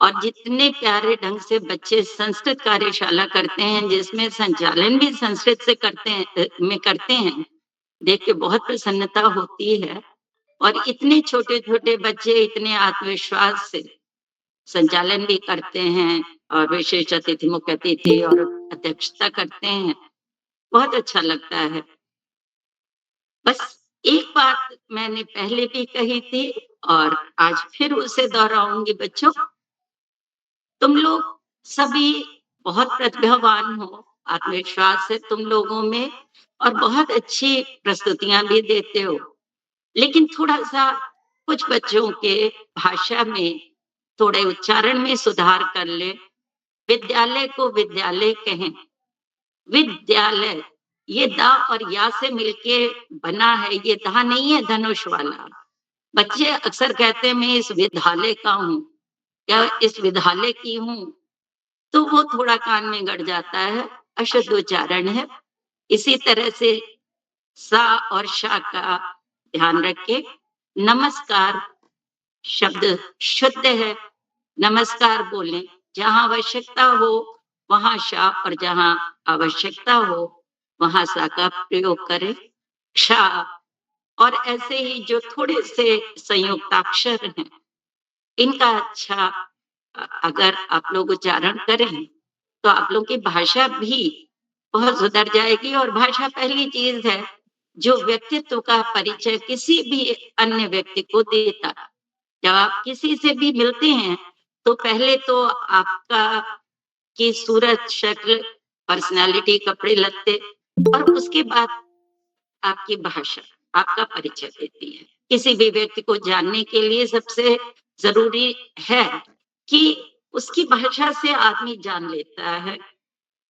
और जितने प्यारे ढंग से बच्चे संस्कृत कार्यशाला करते हैं, जिसमें संचालन भी संस्कृत से करते हैं, देख के बहुत प्रसन्नता होती है। और इतने छोटे छोटे बच्चे इतने आत्मविश्वास से संचालन भी करते हैं और विशेष अतिथि, मुख्य अतिथि और अध्यक्षता करते हैं। बहुत अच्छा लगता है। बस एक बात मैंने पहले भी कही थी और आज फिर उसे दोहराऊंगी। बच्चों, तुम लोग सभी बहुत प्रतिभावान हो, आत्मविश्वास है तुम लोगों में और बहुत अच्छी प्रस्तुतियां भी देते हो। लेकिन थोड़ा सा कुछ बच्चों के भाषा में, थोड़े उच्चारण में सुधार कर ले विद्यालय को विद्यालय कहें। विद्यालय, ये दा और या से मिलके बना है, ये धा नहीं है धनुष वाला। बच्चे अक्सर कहते हैं मैं इस विद्यालय का हूँ या इस विद्यालय की हूँ, तो वो थोड़ा कान में गड़ जाता है, अशुद्ध उच्चारण है। इसी तरह से सा और शा का ध्यान रखें। नमस्कार शब्द शुद्ध है, नमस्कार बोलें। जहां आवश्यकता हो वहां शा और जहां आवश्यकता हो वहां सा का प्रयोग करें। क्षा और ऐसे ही जो थोड़े से संयुक्ताक्षर हैं, इनका अच्छा अगर आप लोग उच्चारण करें तो आप लोगों की भाषा भी बहुत सुधर जाएगी। और भाषा पहली चीज है जो व्यक्तित्व का परिचय किसी भी अन्य व्यक्ति को देता है। जब आप किसी से भी मिलते हैं तो पहले तो आपका की सूरत, शक्ल, पर्सनालिटी, कपड़े लत्ते, और उसके बाद आपकी भाषा आपका परिचय देती है। किसी भी व्यक्ति को जानने के लिए सबसे जरूरी है कि उसकी भाषा से आदमी जान लेता है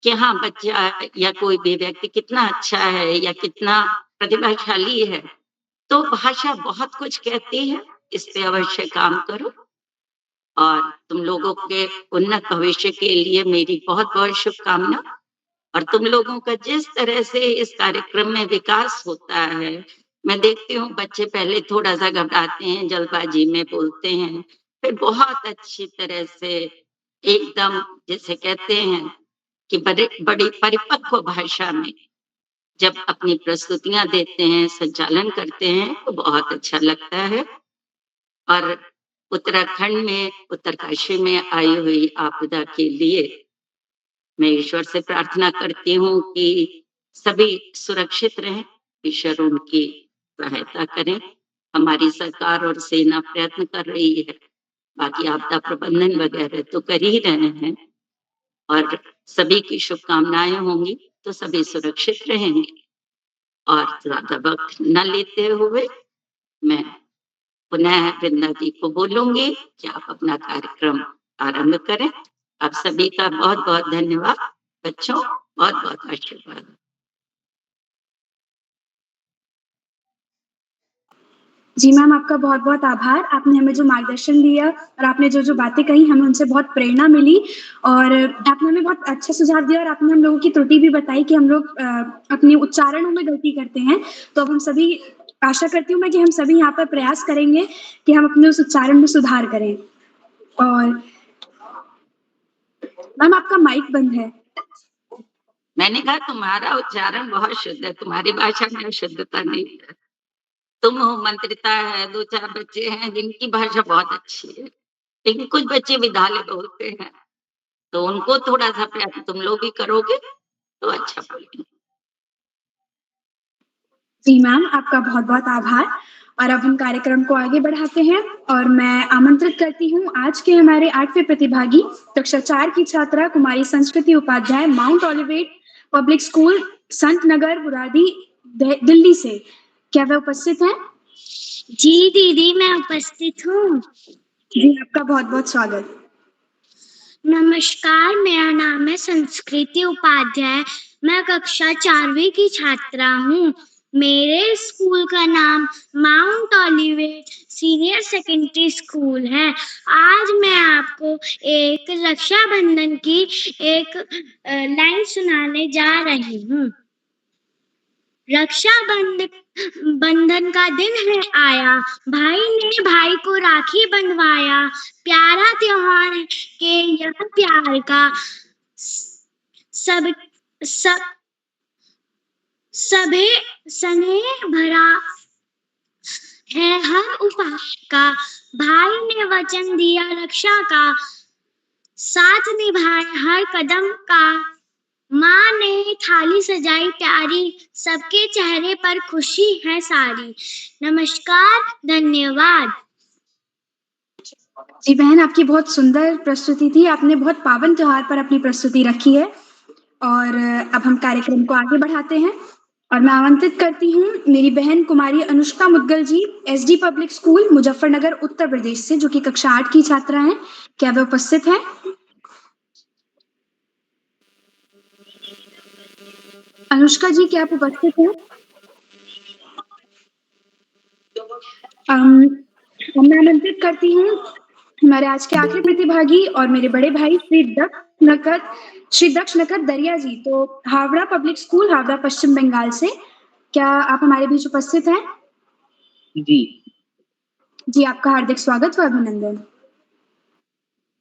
कि हाँ बच्चा या कोई भी व्यक्ति कितना अच्छा है या कितना प्रतिभाशाली है। तो भाषा बहुत कुछ कहती है, इस पे अवश्य काम करो। और तुम लोगों के उन्नत भविष्य के लिए मेरी बहुत बहुत शुभकामना। और तुम लोगों का जिस तरह से इस कार्यक्रम में विकास होता है, मैं देखती हूँ बच्चे पहले थोड़ा सा घबराते हैं, जल्दबाजी में बोलते हैं, फिर बहुत अच्छी तरह से एकदम जैसे कहते हैं कि बड़ी परिपक्व भाषा में जब अपनी प्रस्तुतियां देते हैं, संचालन करते हैं, तो बहुत अच्छा लगता है। और उत्तराखंड में, उत्तरकाशी में आई हुई आपदा के लिए मैं ईश्वर से प्रार्थना करती हूँ कि सभी सुरक्षित रहें, ईश्वर उनकी सहायता करें। हमारी सरकार और सेना प्रयत्न कर रही है, बाकी आपदा प्रबंधन वगैरह तो कर ही रहे हैं, और सभी की शुभकामनाएं होंगी तो सभी सुरक्षित रहेंगे। और ज्यादा वक्त न लेते हुए मैं पुनः वृंदा जी को बोलूंगी कि आप अपना कार्यक्रम आरंभ करें। आप सभी का बहुत बहुत धन्यवाद बच्चों, बहुत बहुत आशीर्वाद। जी मैम, आपका बहुत बहुत आभार। आपने हमें जो मार्गदर्शन दिया और आपने जो जो बातें कही, हमें उनसे बहुत प्रेरणा मिली। और आपने हमें बहुत अच्छा सुझाव दिया और आपने हम लोगों की त्रुटि भी बताई कि हम लोग अपने उच्चारणों में गलती करते हैं। तो अब हम सभी, आशा करती हूँ मैं कि हम सभी यहाँ पर प्रयास करेंगे कि हम अपने उस उच्चारण में सुधार करें। और मैम आपका माइक बंद है। मैंने कहा तुम्हारा उच्चारण बहुत शुद्ध है, तुम्हारी भाषा में शुद्धता नहीं है। तुम हो, मंत्रिता है, 2-4 बच्चे हैं जिनकी भाषा बहुत अच्छी है, लेकिन कुछ बच्चे विद्यालय बोलते हैं, तो उनको थोड़ा सा प्रयास तुम लोग भी करोगे तो अच्छा बोलेंगे। जी मैम, आपका बहुत बहुत आभार। और अब हम कार्यक्रम को आगे बढ़ाते हैं और मैं आमंत्रित करती हूँ आज के हमारे 8वें प्रतिभागी कक्षा 4 की छात्रा कुमारी संस्कृति Upadhyay, mount ऑलिवेट public school, Sant Nagar, Burari, Delhi से। क्या वे उपस्थित हैं? जी दीदी, मैं उपस्थित हूँ। जी, आपका बहुत बहुत स्वागत। नमस्कार, मेरा नाम है संस्कृति उपाध्याय। मैं कक्षा 4वीं की छात्रा हूँ। मेरे स्कूल का नाम माउंट ऑलिवेट सीनियर सेकेंडरी स्कूल है। आज मैं आपको एक रक्षाबंधन की एक लाइन सुनाने जा रही हूँ। रक्षाबंधन का दिन है आया, भाई ने भाई को राखी बंधवाया। प्यारा त्योहार है के यह प्यार का सभे स्नेह भरा है हर उपाय का। भाई ने वचन दिया रक्षा का, साथ निभाए हर कदम का। माँ ने थाली सजाई प्यारी, सबके चेहरे पर खुशी है सारी। नमस्कार, धन्यवाद। जी बहन, आपकी बहुत सुंदर प्रस्तुति थी। आपने बहुत पावन त्योहार पर अपनी प्रस्तुति रखी है। और अब हम कार्यक्रम को आगे बढ़ाते हैं और मैं आमंत्रित करती हूँ मेरी बहन कुमारी अनुष्का मुद्गल जी, SD पब्लिक स्कूल, मुजफ्फरनगर, उत्तर प्रदेश से, जो कि कक्षा 8 की छात्रा हैं। क्या वे उपस्थित हैं? अनुष्का जी, क्या आप उपस्थित हैं? मैं आमंत्रित करती हूँ हमारे आज के आखिरी प्रतिभागी और मेरे बड़े भाई श्री दक्ष नकद दरिया जी, तो हावड़ा पब्लिक स्कूल, हावड़ा, पश्चिम बंगाल से। क्या आप हमारे बीच उपस्थित हैं? जी, जी, आपका हार्दिक स्वागत व अभिनंदन।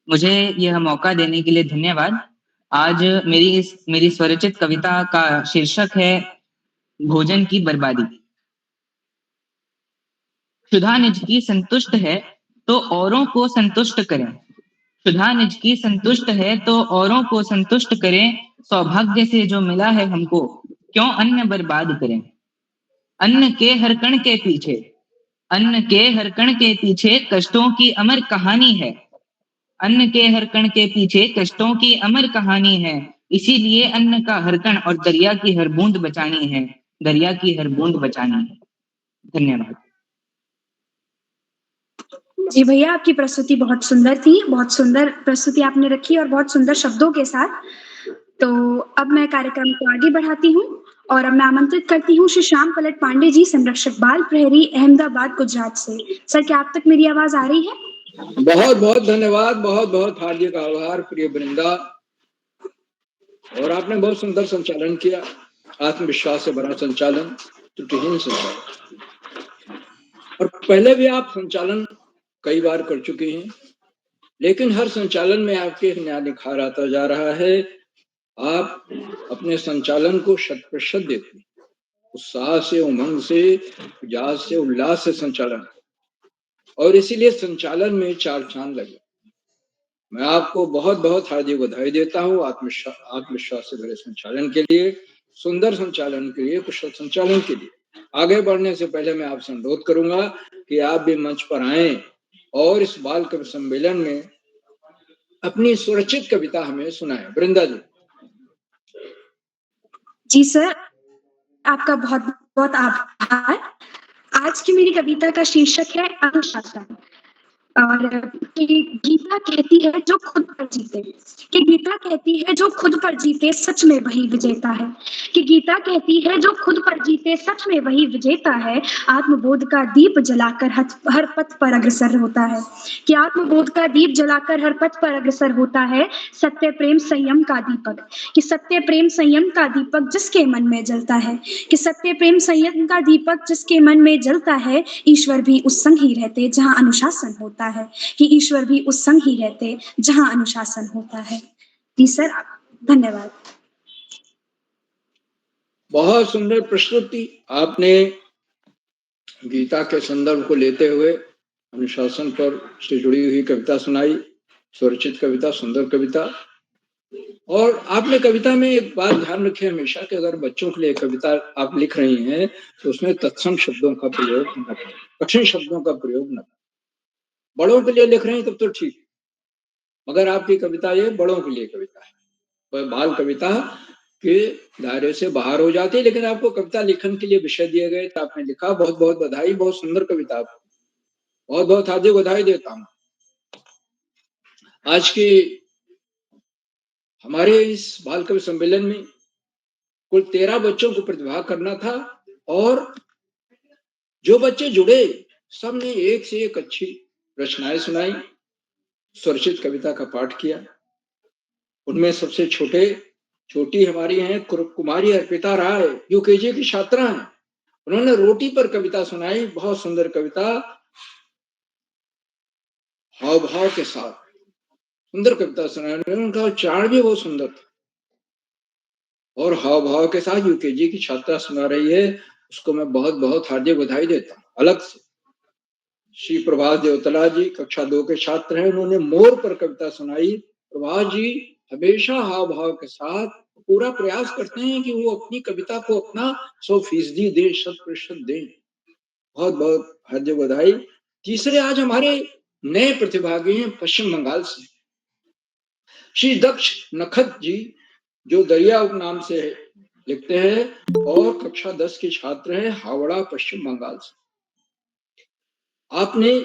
मुझे यह मौका देने के लिए धन्यवाद। आज मेरी स्वरचित कविता का शीर्षक है भोजन की बर्बादी। क्षुधा निज की संतुष्ट है तो औरों को संतुष्ट करें। क्षुधा निज की संतुष्ट है तो औरों को संतुष्ट करें। सौभाग्य से जो मिला है हमको, क्यों अन्न बर्बाद करें। अन्न के हर कण के पीछे, अन्न के हर कण के पीछे कष्टों की अमर कहानी है। अन्न के हर कण के पीछे कष्टों की अमर कहानी है। इसीलिए अन्न का हर कण और दरिया की हर बूंद बचानी है। दरिया की हर बूंद बचानी है। धन्यवाद। जी भैया, आपकी प्रस्तुति बहुत सुंदर थी, बहुत सुंदर प्रस्तुति आपने रखी और बहुत सुंदर शब्दों के साथ। तो अब मैं कार्यक्रम को आगे बढ़ाती हूँ और अब मैं आमंत्रित करती हूँ श्री श्याम पलट पांडे जी, संरक्षक बाल प्रहरी, अहमदाबाद, गुजरात से। सर, क्या आप तक मेरी आवाज आ रही है? बहुत बहुत धन्यवाद, बहुत बहुत हार्दिक आभार प्रिय वृंदा। और आपने बहुत सुंदर संचालन किया, आत्मविश्वास से भरा संचालन, त्रुटिहीन संचालन। और पहले भी आप संचालन कई बार कर चुके हैं, लेकिन हर संचालन में आपके नया निखार आता जा रहा है। आप अपने संचालन को 100% देते हैं, उत्साह से, उमंग से, उजास से, उल्लास से संचालन, और इसीलिए संचालन में 4 चांद लगे। मैं आपको बहुत बहुत हार्दिक बधाई देता हूँ आत्मविश्वास से भरे संचालन के लिए, सुंदर संचालन के लिए, कुशल संचालन के लिए। आगे बढ़ने से पहले मैं आपसे अनुरोध करूंगा कि आप भी मंच पर आएं और इस बाल कवि सम्मेलन में अपनी स्वरचित कविता हमें सुनाएं। वृंदा जी। जी सर, आपका बहुत बहुत आभार। आज की मेरी कविता का शीर्षक है अनुशासन। और कि गीता कहती है जो खुद पर जीते, कि गीता कहती है जो खुद पर जीते सच में वही विजेता है। कि गीता कहती है जो खुद पर जीते सच में वही विजेता है। आत्मबोध का दीप जलाकर हर पथ पर अग्रसर होता है। कि आत्मबोध का दीप जलाकर हर पथ पर अग्रसर होता है। सत्य प्रेम संयम का दीपक, कि सत्य प्रेम संयम का दीपक जिसके मन में जलता है। कि सत्य प्रेम संयम का दीपक जिसके मन में जलता है। ईश्वर भी उस संग ही रहते जहां अनुशासन होता है। कि ईश्वर भी उस संग ही रहते जहां अनुशासन होता है। जी सर, धन्यवाद। बहुत सुंदर प्रस्तुति आपने गीता के संदर्भ को लेते हुए अनुशासन पर से जुड़ी हुई कविता सुनाई, स्वरचित कविता, सुंदर कविता। और आपने कविता में एक बात ध्यान रखी हमेशा कि अगर बच्चों के लिए कविता आप लिख रही हैं तो उसमें तत्सम शब्दों का प्रयोग न करें, कठिन शब्दों का प्रयोग न करें। बड़ों के लिए लिख रहे हैं तब तो ठीक, मगर आपकी कविता ये बड़ों के लिए कविता है, वह बाल कविता के दायरे से बाहर हो जाती है। लेकिन आपको कविता लेखन के लिए विषय दिए गए तो आपने लिखा। बहुत बहुत बधाई, बहुत सुंदर कविता, आपको बहुत बहुत हार्दिक बधाई देता हूँ। आज की हमारे इस बाल कवि सम्मेलन में कुल 13 बच्चों को प्रतिभाग करना था और जो बच्चे जुड़े सबने एक से एक अच्छी रचनाएं सुनाई, स्वरचित कविता का पाठ किया। उनमें सबसे छोटी हमारी हैं कुमारी अर्पिता राय, यूकेजी की छात्रा हैं। उन्होंने रोटी पर कविता सुनाई, बहुत सुंदर कविता, हाव भाव के साथ सुंदर कविता सुनाई। उनका उच्चारण भी बहुत सुंदर था और हाव भाव के साथ यूकेजी की छात्रा सुना रही है, उसको मैं बहुत बहुत हार्दिक बधाई देता हूँ अलग से। श्री प्रभात देवतला जी कक्षा 2 के छात्र हैं, उन्होंने मोर पर कविता सुनाई। प्रभात जी हमेशा हाव भाव के साथ पूरा प्रयास करते हैं कि वो अपनी कविता को अपना 100% दें, 100% दें। बहुत बहुत हार्दिक बधाई। तीसरे आज हमारे नए प्रतिभागी हैं पश्चिम बंगाल से, श्री दक्ष नखद जी, जो दरिया उपनाम से लिखते हैं और कक्षा 10 के छात्र हैं, हावड़ा, पश्चिम बंगाल से। आपने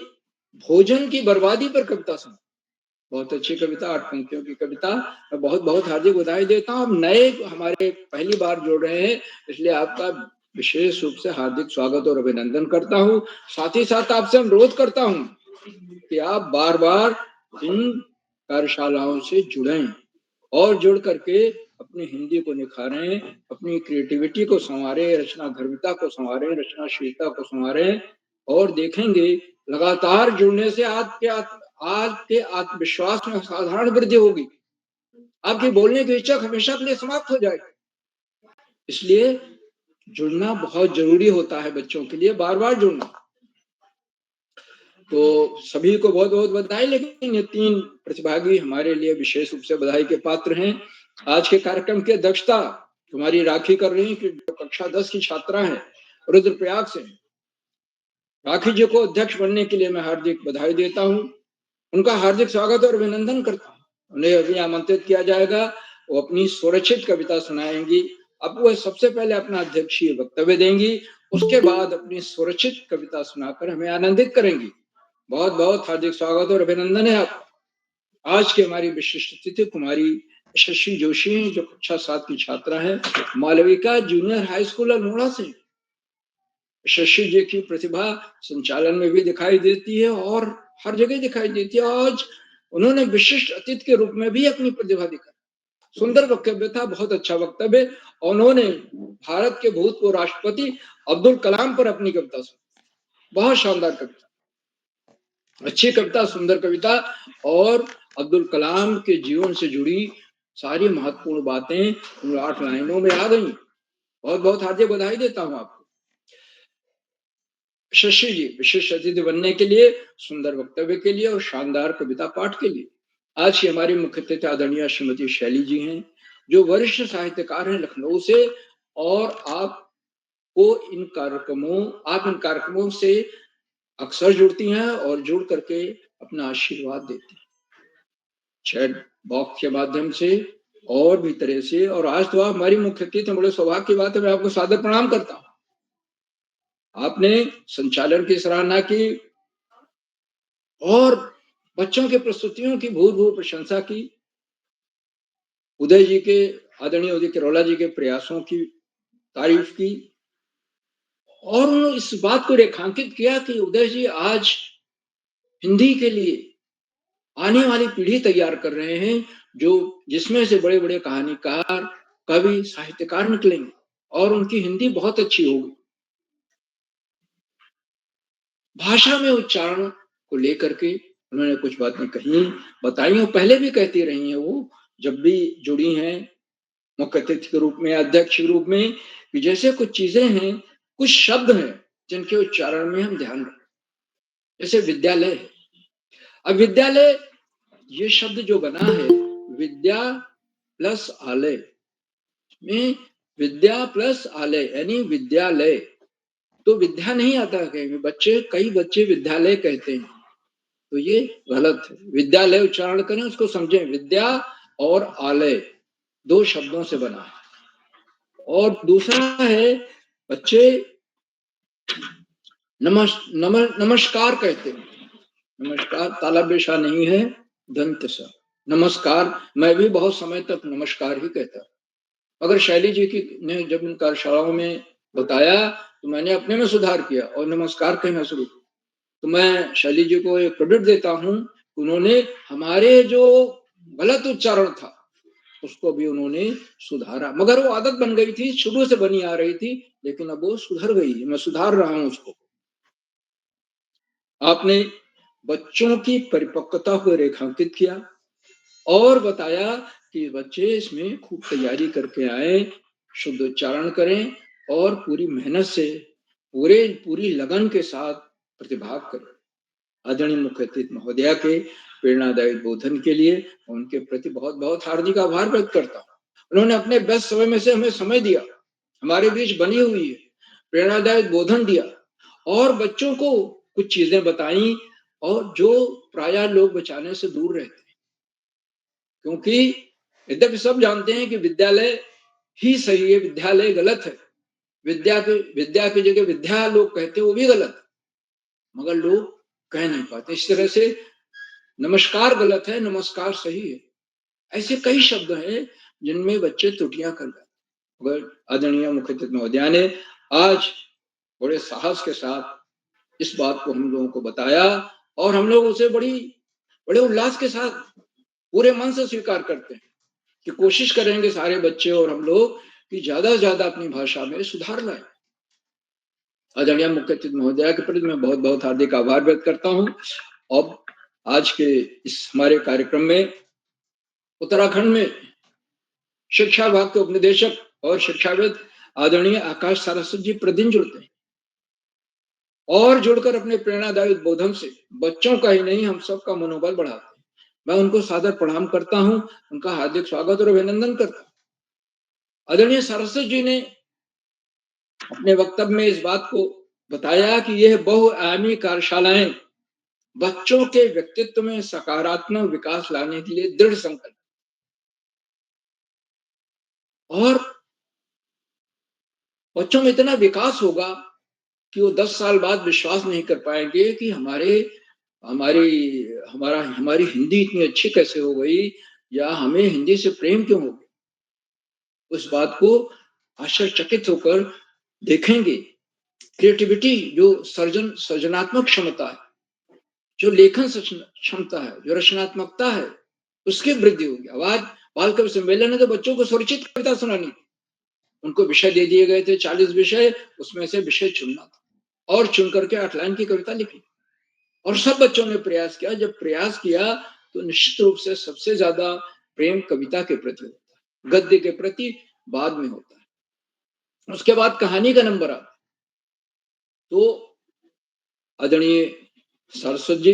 भोजन की बर्बादी पर कविता सुनी। बहुत अच्छी कविता, 8 पंक्तियों की कविता। मैं बहुत बहुत हार्दिक बधाई देता हूँ। आप नए हमारे पहली बार जुड़ रहे हैं, इसलिए आपका विशेष रूप से हार्दिक स्वागत और अभिनंदन करता हूँ। साथ ही साथ आपसे अनुरोध करता हूँ कि आप बार बार इन कार्यशालाओं से जुड़ें और जुड़ करके अपनी हिंदी को निखारें, अपनी क्रिएटिविटी को संवारें, रचना धर्मिता को संवारें, रचनाशीलता को संवारें, और देखेंगे लगातार जुड़ने से आपके आत्मविश्वास में साधारण वृद्धि होगी। आपकी बोलने की इच्छा हमेशा के लिए समाप्त हो जाएगी। इसलिए जुड़ना बहुत जरूरी होता है बच्चों के लिए, बार बार जुड़ना। तो सभी को बहुत बहुत बधाई। लेकिन ये 3 प्रतिभागी हमारे लिए विशेष रूप से बधाई के पात्र हैं। आज के कार्यक्रम की अध्यक्षता हमारी राखी कर रही कि जो कक्षा 10 की छात्रा है रुद्रप्रयाग से। राखी जी को अध्यक्ष बनने के लिए मैं हार्दिक बधाई देता हूँ, उनका हार्दिक स्वागत और अभिनंदन करता हूँ। उन्हें अभी आमंत्रित किया जाएगा, वो अपनी स्वरचित कविता सुनाएंगी। अब वो सबसे पहले अपना अध्यक्षीय वक्तव्य देंगी, उसके बाद अपनी स्वरचित कविता सुनाकर हमें आनंदित करेंगी। बहुत बहुत हार्दिक स्वागत और अभिनंदन है आपका। आज की हमारी विशिष्ट अतिथि कुमारी शशि जोशी हैं, जो कक्षा 7 की छात्रा है, Malvika junior high school Almora से। शशि जी की प्रतिभा संचालन में भी दिखाई देती है और हर जगह दिखाई देती है। आज उन्होंने विशिष्ट अतिथि के रूप में भी अपनी प्रतिभा दिखाई। सुंदर वक्तव्य था, बहुत अच्छा वक्तव्य। उन्होंने भारत के भूतपूर्व राष्ट्रपति अब्दुल कलाम पर अपनी कविता सुनी। बहुत शानदार कविता, अच्छी कविता, सुंदर कविता, और अब्दुल कलाम के जीवन से जुड़ी सारी महत्वपूर्ण बातें उन 8 लाइनों में आ गई। बहुत बहुत हार्दिक बधाई देता हूं आपको शशि जी, विशेष अतिथि बनने के लिए, सुंदर वक्तव्य के लिए और शानदार कविता पाठ के लिए। आज की हमारी मुख्य अतिथि आदरणीय श्रीमती शैली जी हैं, जो वरिष्ठ साहित्यकार हैं लखनऊ से, और आप इन कार्यक्रमों से अक्सर जुड़ती हैं और जुड़ करके अपना आशीर्वाद देती हैं, चैट बॉक्स के माध्यम से और भी तरह से। और आज तो आप हमारी मुख्य अतिथि, बड़े सौभाग्य की बात है, मैं आपको सादर प्रणाम करता हूँ। आपने संचालन की सराहना की और बच्चों के प्रस्तुतियों की भूर भूर प्रशंसा की, आदरणीय उदय किरोला जी के प्रयासों की तारीफ की, और इस बात को रेखांकित किया कि उदय जी आज हिंदी के लिए आने वाली पीढ़ी तैयार कर रहे हैं, जिसमें से बड़े बड़े कहानीकार, कवि, साहित्यकार निकलेंगे और उनकी हिंदी बहुत अच्छी होगी। भाषा में उच्चारण को लेकर के उन्होंने कुछ बातें कही, बताई, और पहले भी कहती रही हैं वो, जब भी जुड़ी हैं मुख्य अतिथि के रूप में, अध्यक्ष के रूप में, कि जैसे कुछ चीजें हैं, कुछ शब्द हैं जिनके उच्चारण में हम ध्यान रखें। जैसे विद्यालय। अब विद्यालय ये शब्द जो बना है, विद्या प्लस आलय में, विद्या प्लस आलय यानी विद्यालय, तो विद्या नहीं आता कहीं। कई बच्चे विद्यालय कहते हैं, तो ये गलत है। विद्यालय उच्चारण करें, उसको समझें। विद्या और आलय 2 शब्दों से बना है। और दूसरा है, बच्चे नमस्कार कहते हैं। नमस्कार तालव्य नहीं है, दंत सा। नमस्कार, मैं भी बहुत समय तक नमस्कार ही कहता, मगर शैली जी ने जब इन कार्यशालाओं में बताया तो मैंने अपने में सुधार किया और नमस्कार कहना शुरू किया। तो मैं शैली जी को एक क्रेडिट देता हूँ, उन्होंने हमारे जो गलत उच्चारण था उसको भी उन्होंने सुधारा। मगर वो आदत बन गई थी, शुरू से बनी आ रही थी, लेकिन अब वो सुधर गई, मैं सुधार रहा हूं उसको। आपने बच्चों की परिपक्वता को रेखांकित किया और बताया कि बच्चे इसमें खूब तैयारी करके आए, शुद्ध उच्चारण करें और पूरी मेहनत से, पूरी लगन के साथ प्रतिभाग करें। आदरणीय मुख्य अतिथि महोदया के प्रेरणादायी बोधन के लिए उनके प्रति बहुत बहुत हार्दिक आभार व्यक्त करता हूँ। उन्होंने अपने व्यस्त समय में से हमें समय दिया, हमारे बीच बनी हुई है, प्रेरणादायक बोधन दिया और बच्चों को कुछ चीजें बताई, और जो प्रायः लोग बचाने से दूर रहते हैं, क्योंकि यद्यपि सब जानते हैं कि विद्यालय ही सही है, विद्यालय गलत है। विद्या की जगह विद्या लोग कहते हैं, वो भी गलत, मगर लोग कह नहीं पाते। इस तरह से नमस्कार गलत है, नमस्कार सही है। ऐसे कई शब्द हैं जिनमें बच्चे त्रुटियां कर जाते हैं। मगर आदरणीय मुख्य अतिथि महोदया ने आज बड़े साहस के साथ इस बात को हम लोगों को बताया और हम लोग उसे बड़े उल्लास के साथ पूरे मन से स्वीकार करते हैं कि कोशिश करेंगे सारे बच्चे और हम लोग कि ज्यादा से ज्यादा अपनी भाषा में सुधार लाएं। आदरणीय मुख्य अतिथि महोदया के प्रति मैं बहुत बहुत हार्दिक आभार व्यक्त करता हूं। अब आज के इस हमारे कार्यक्रम में उत्तराखंड में शिक्षा विभाग के उपनिदेशक और शिक्षाविद आदरणीय आकाश सारस्वत जी प्रतिदिन जुड़ते हैं और जुड़कर अपने प्रेरणादायी उद्बोधन से बच्चों का ही नहीं हम सबका मनोबल बढ़ाते हैं। मैं उनको सादर प्रणाम करता हूं, उनका हार्दिक स्वागत और अभिनंदन करता हूं। आदरणीय सारस्वत जी ने अपने वक्तव्य में इस बात को बताया कि यह बहुआयामी कार्यशालाएं बच्चों के व्यक्तित्व में सकारात्मक विकास लाने के लिए दृढ़ संकल्प और बच्चों में इतना विकास होगा कि वो 10 साल बाद विश्वास नहीं कर पाएंगे कि हमारी हिंदी इतनी अच्छी कैसे हो गई या हमें हिंदी से प्रेम क्यों हो गया। उस बात को आश्चर्यचकित होकर देखेंगे। क्रिएटिविटी जो सृजनात्मक क्षमता है, जो लेखन क्षमता है, जो रचनात्मकता है, उसकी वृद्धि होगी। आज बाल कवि सम्मेलन है तो बच्चों को स्वरचित कविता सुनानी थी। उनको विषय दे दिए गए थे 40 विषय, उसमें से विषय चुनना था और चुन करके 8 लाइन की कविता लिखी और सब बच्चों ने प्रयास किया। जब प्रयास किया तो निश्चित रूप से सबसे ज्यादा प्रेम कविता के प्रति होता है, गद्य के प्रति बाद में होता है, उसके बाद कहानी का नंबर आता है। तो आदरणीय सरस्वत जी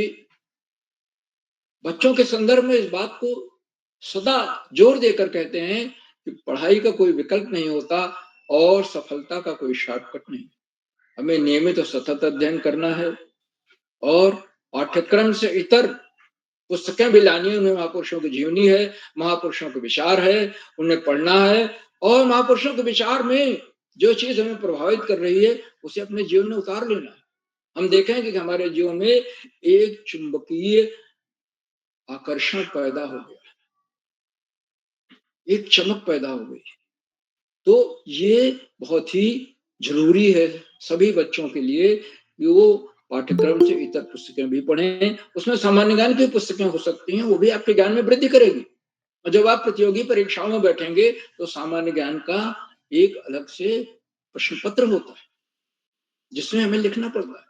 बच्चों के संदर्भ में इस बात को सदा जोर देकर कहते हैं कि पढ़ाई का कोई विकल्प नहीं होता और सफलता का कोई शॉर्टकट नहीं। हमें नियमित और सतत अध्ययन करना है और पाठ्यक्रम से इतर पुस्तकें भी लानी है। उनमें महापुरुषों की जीवनी है, महापुरुषों के विचार है, उन्हें पढ़ना है और महापुरुषों के विचार में जो चीज हमें प्रभावित कर रही है उसे अपने जीवन में उतार लेना है। हम देखेंगे कि हमारे जीवन में एक चुंबकीय आकर्षण पैदा हो गया, एक चमक पैदा हो गई। तो ये बहुत ही जरूरी है सभी बच्चों के लिए कि वो पाठ्यक्रम से इतर पुस्तकें भी पढ़ें। उसमें सामान्य ज्ञान की पुस्तकें हो सकती हैं, वो भी आपके ज्ञान में वृद्धि करेगी। और जब आप प्रतियोगी परीक्षाओं में बैठेंगे तो सामान्य ज्ञान का एक अलग से प्रश्न पत्र होता है जिसमें हमें लिखना पड़ता है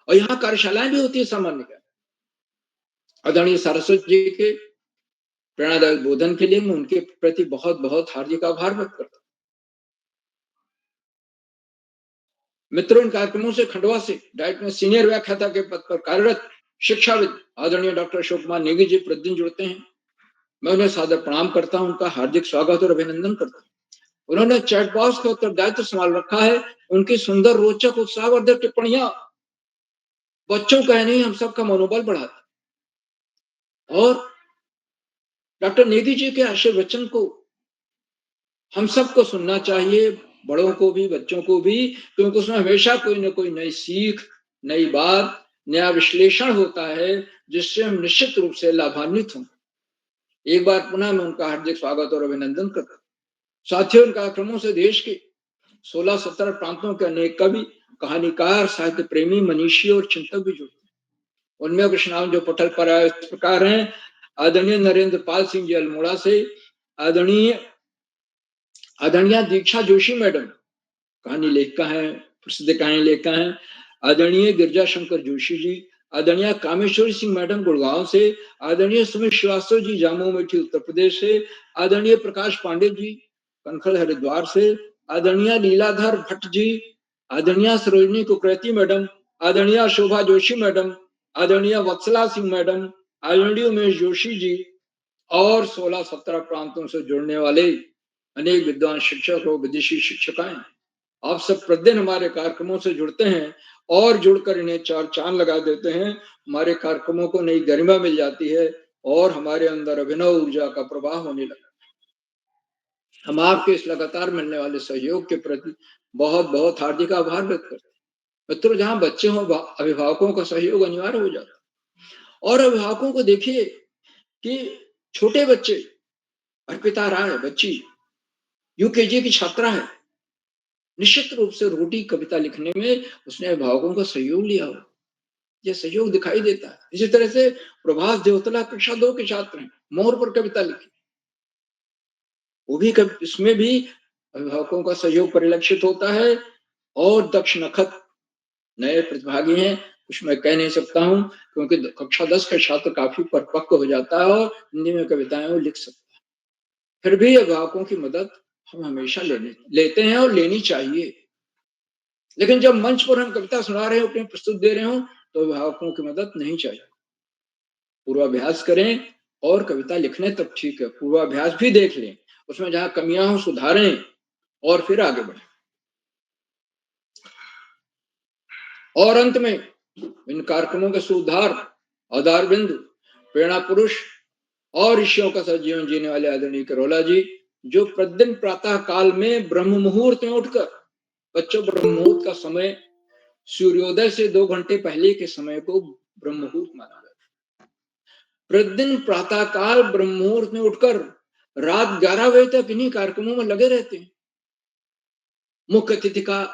और यहाँ कार्यशालाएं भी होती है सामान्य ज्ञान। आदरणीय सरस्वती जी के प्रेरणादायक बोधन के लिए मैं उनके प्रति बहुत बहुत हार्दिक आभार व्यक्त करता हूँ। मित्रों, इन कार्यक्रमों से खंडवा से डाइट में सीनियर व्याख्याता के पद पर कार्यरत शिक्षाविद आदरणीय डॉक्टर अशोक कुमार नेगी जी प्रतिदिन जुड़ते हैं। मैं उन्हें सादर प्रणाम करता हूं, उनका हार्दिक स्वागत और अभिनंदन करता हूं। उन्होंने चैट बॉक्स का उत्तरदायित्व संभाल रखा है। उनकी सुंदर, रोचक, उत्साहवर्धक टिप्पणियां बच्चों का नहीं हम सबका मनोबल बढ़ाती और डॉक्टर नेगी जी के आशीर्वचन को हम सबको सुनना चाहिए, बड़ों को भी बच्चों को भी, क्योंकि उसमें हमेशा कोई ना कोई नई सीख, नई बात, नया विश्लेषण होता है जिससे हम निश्चित रूप से लाभान्वित हों। एक बार पुनः मैं उनका हार्दिक स्वागत और अभिनंदन करता हूं। साथियों, इन कार्यक्रमों से देश के 16-17 प्रांतों के अनेक कवि, कहानीकार, साहित्य प्रेमी, मनीषी और चिंतक भी जुड़ते हैं। उनमें कुछ नाम जो पटल पर आए इस प्रकार हैं। आदरणीय नरेंद्र पाल सिंह जी अल्मोड़ा से, आदरणीय दीक्षा जोशी मैडम कहानी लेखिका हैं, प्रसिद्ध कहानी लेखिका हैं। आदरणीय गिरजा शंकर जोशी जी, आदरणीय कामेश्वरी सिंह मैडम गुड़गांव से, आदरणीय सुमित श्रीवास्तव जी जामो मेठी उत्तर प्रदेश से, आदरणीय प्रकाश पांडे जी कनखल हरिद्वार से, आदरणीय लीलाधर भट्ट जी, आदरणीय सरोजनी कुकरेती मैडम, आदरणीय शोभा जोशी मैडम, आदरणीय वत्सला सिंह मैडम, आदरणीय उमेश जोशी जी और 16-17 प्रांतों से जुड़ने वाले अनेक विद्वान शिक्षक और विदेशी शिक्षकाएं, आप सब प्रतिदिन हमारे कार्यक्रमों से जुड़ते हैं और जुड़कर इन्हें चार चांद लगा देते हैं। हमारे कार्यक्रमों को नई गरिमा मिल जाती है और हमारे अंदर अभिनव ऊर्जा का प्रवाह होने लगता है। हम आपके इस लगातार मिलने वाले सहयोग के प्रति बहुत बहुत हार्दिक आभार व्यक्त करते हैं। मित्रों, जहां बच्चे हों, अभिभावकों का सहयोग अनिवार्य हो जाता है और अभिभावकों को देखिए कि छोटे बच्चे, अर्पिता राय बच्ची यूकेजी की छात्रा है, निश्चित रूप से रोटी कविता लिखने में उसने अभिभावकों का सहयोग लिया हो, यह सहयोग दिखाई देता है। इसी तरह से प्रभास देवतला कक्षा 2 के छात्र हैं, मोर पर कविता लिखी, वो भी इसमें भी अभिभावकों का सहयोग परिलक्षित होता है। और दक्ष नखत नए प्रतिभागी हैं, कुछ मैं कह नहीं सकता हूं, क्योंकि कक्षा 10 का छात्र काफी परिपक्व हो जाता है और हिंदी में कविताएं वो लिख सकता है। फिर भी अभिभावकों की मदद हम हमेशा लेते हैं और लेनी चाहिए। लेकिन जब मंच पर हम कविता सुना रहे हो, अपनी प्रस्तुत दे रहे हो, तो अभिभावकों की मदद नहीं चाहिए। पूर्वाभ्यास करें और कविता लिखने तब ठीक है, पूर्वाभ्यास भी देख लें, उसमें जहां कमियां हो सुधारें और फिर आगे बढ़ें। और अंत में इन कार्यक्रमों के सुधार आधार बिंदु प्रेरणा पुरुष और ऋषियों का साथ जीवन जीने वाले आदरणीय करोला जी, जो प्रतिदिन प्रातः काल में ब्रह्म मुहूर्त में उठकर, बच्चों ब्रह्म मुहूर्त का समय सूर्योदय से 2 घंटे पहले के समय को ब्रह्म मुहूर्त माना जाता है। प्रतिदिन प्रातः काल ब्रह्म मुहूर्त में उठकर रात 11 बजे तक इन्हीं कार्यक्रमों में लगे रहते हैं। मुख्य अतिथि का